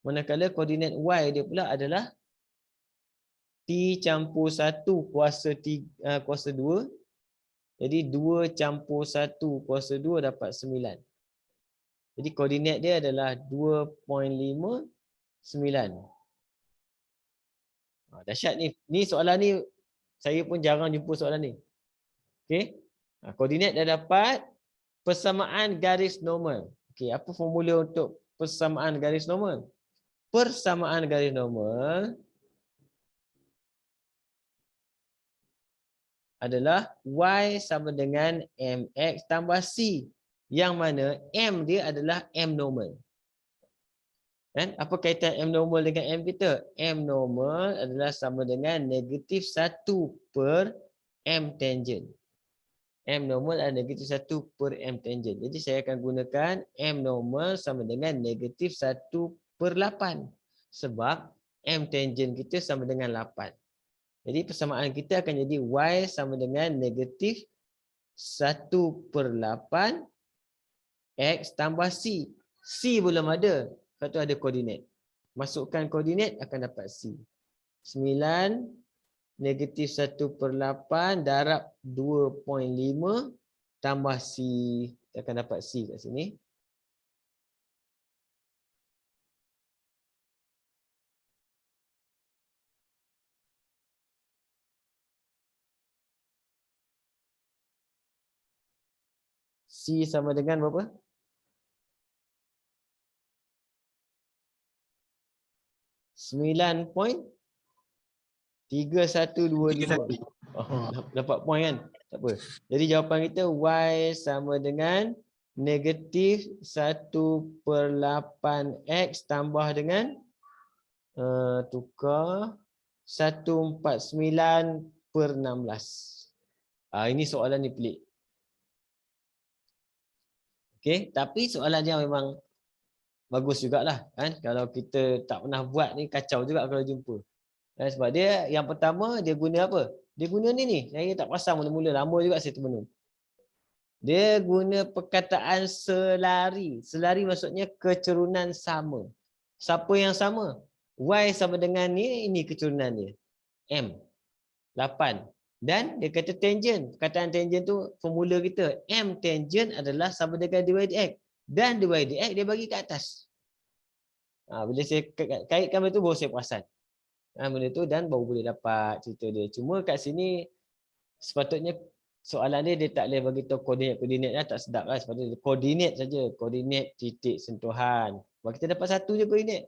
A: Manakala koordinat Y dia pula adalah T campur 1 kuasa 2. Jadi 2 campur 1 kuasa 2 dapat 9. Jadi koordinat dia adalah 2.59. Dahsyat ni. Ni soalan ni saya pun jarang jumpa soalan ni. Okey. Koordinat dah dapat, persamaan garis normal. Okey, apa formula untuk persamaan garis normal? Persamaan garis normal adalah Y sama dengan MX tambah C. Yang mana M dia adalah M normal. Kan? Apa kaitan M normal dengan M kita? M normal adalah sama dengan negatif 1 per M tangent. M normal adalah negatif 1 per M tangent. Jadi saya akan gunakan M normal sama dengan negatif 1 per 8. Sebab M tangent kita sama dengan 8. Jadi persamaan kita akan jadi Y sama dengan negatif 1 per 8 X tambah C. C belum ada. Sebab tu ada koordinat. Masukkan koordinat akan dapat C. 9 negatif 1 per 8 darab 2.5 tambah C. Kita akan dapat C kat sini. C sama dengan berapa? 9.3122. Dapat poin kan? Tak apa. Jadi jawapan kita Y sama dengan negatif 1 per 8X tambah dengan tukar 149 per 16. Ini soalan ni pelik. Okey, tapi soalan dia memang bagus jugalah kan. Kalau kita tak pernah buat ni kacau juga kalau jumpa. Sebab dia yang pertama dia guna apa? Dia guna ni. Saya tak pasang mula-mula, lama juga saya terbenung. Dia guna perkataan selari. Selari maksudnya kecerunan sama. Siapa yang sama? Y sama dengan ni, ini kecerunan dia. M. 8. Dan dia kata tangent. Perkataan tangent tu formula kita. M tangent adalah sama dengan dy dx. Dan dy dx dia bagi kat atas. Bila saya kaitkan benda tu baru saya perasan. Benda tu dan baru boleh dapat cerita dia. Cuma kat sini sepatutnya soalan dia tak boleh bagi tahu koordinat-koordinat dah, tak sedap lah. Sepatutnya koordinat saja. Koordinat titik sentuhan. Sebab kita dapat satu je koordinat.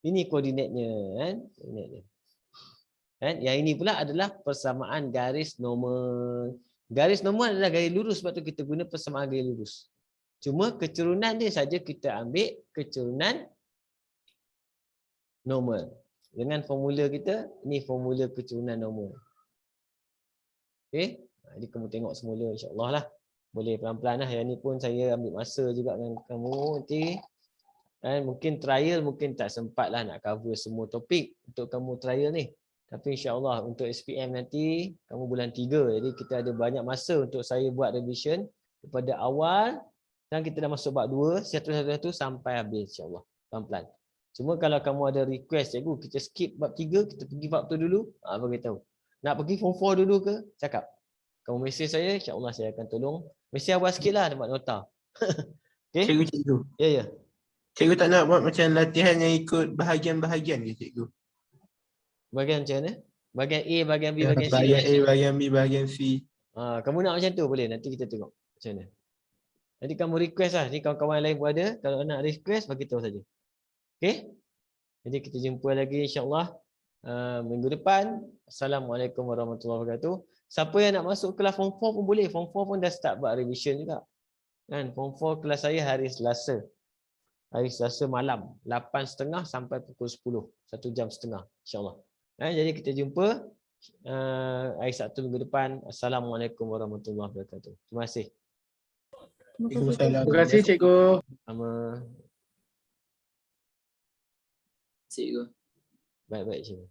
A: Ini koordinatnya kan. Koordinat dia. Kan? Yang ini pula adalah persamaan garis normal. Garis normal adalah garis lurus, sebab tu kita guna persamaan garis lurus. Cuma keturunan dia saja kita ambil keturunan normal. Dengan formula kita, ni formula keturunan normal. Okey, jadi kamu tengok semula insya-Allah lah. Boleh pelan-pelan lah. Yang ni pun saya ambil masa juga dengan kamu nanti. Dan mungkin trial mungkin tak sempat lah nak cover semua topik untuk kamu trial ni. Tapi insya-Allah untuk SPM nanti kamu bulan 3. Jadi kita ada banyak masa untuk saya buat revision daripada awal dan kita dah masuk bab 2 satu-satu sampai habis insya-Allah. Pelan-pelan. Cuma kalau kamu ada request, cikgu kita skip bab 3, kita pergi bab tu dulu, bagi tahu. Nak pergi form 4 dulu ke? Cakap. Kamu mesej saya, insya-Allah saya akan tolong. Mesti awal sikitlah dapat nota. Okey?
C: Cikgu.
A: Ya, ya.
C: Cikgu tak nak buat macam latihan yang ikut bahagian-bahagian ke cikgu?
A: Bahagian macam mana? Bahagian A, bahagian B, bahagian C.
C: Bahagian A, bahagian B, bahagian C.
A: Kamu nak macam tu boleh. Nanti kita tengok macam mana. Nanti kamu request lah. Ni kawan-kawan lain pun ada. Kalau nak request, bagi tahu saja. Okey? Jadi kita jumpa lagi insya-Allah minggu depan. Assalamualaikum warahmatullahi wabarakatuh. Siapa yang nak masuk kelas form 4 pun boleh. Form 4 pun dah start buat revision juga. Kan? Form 4 kelas saya hari Selasa. Hari Selasa malam 8.30 sampai pukul 10. 1 jam setengah insya-Allah. Jadi kita jumpa hari Sabtu minggu depan. Assalamualaikum warahmatullahi wabarakatuh. Terima kasih.
B: Terima kasih cikgu.
A: Sama.
D: Cikgu.
A: Baik-baik cikgu.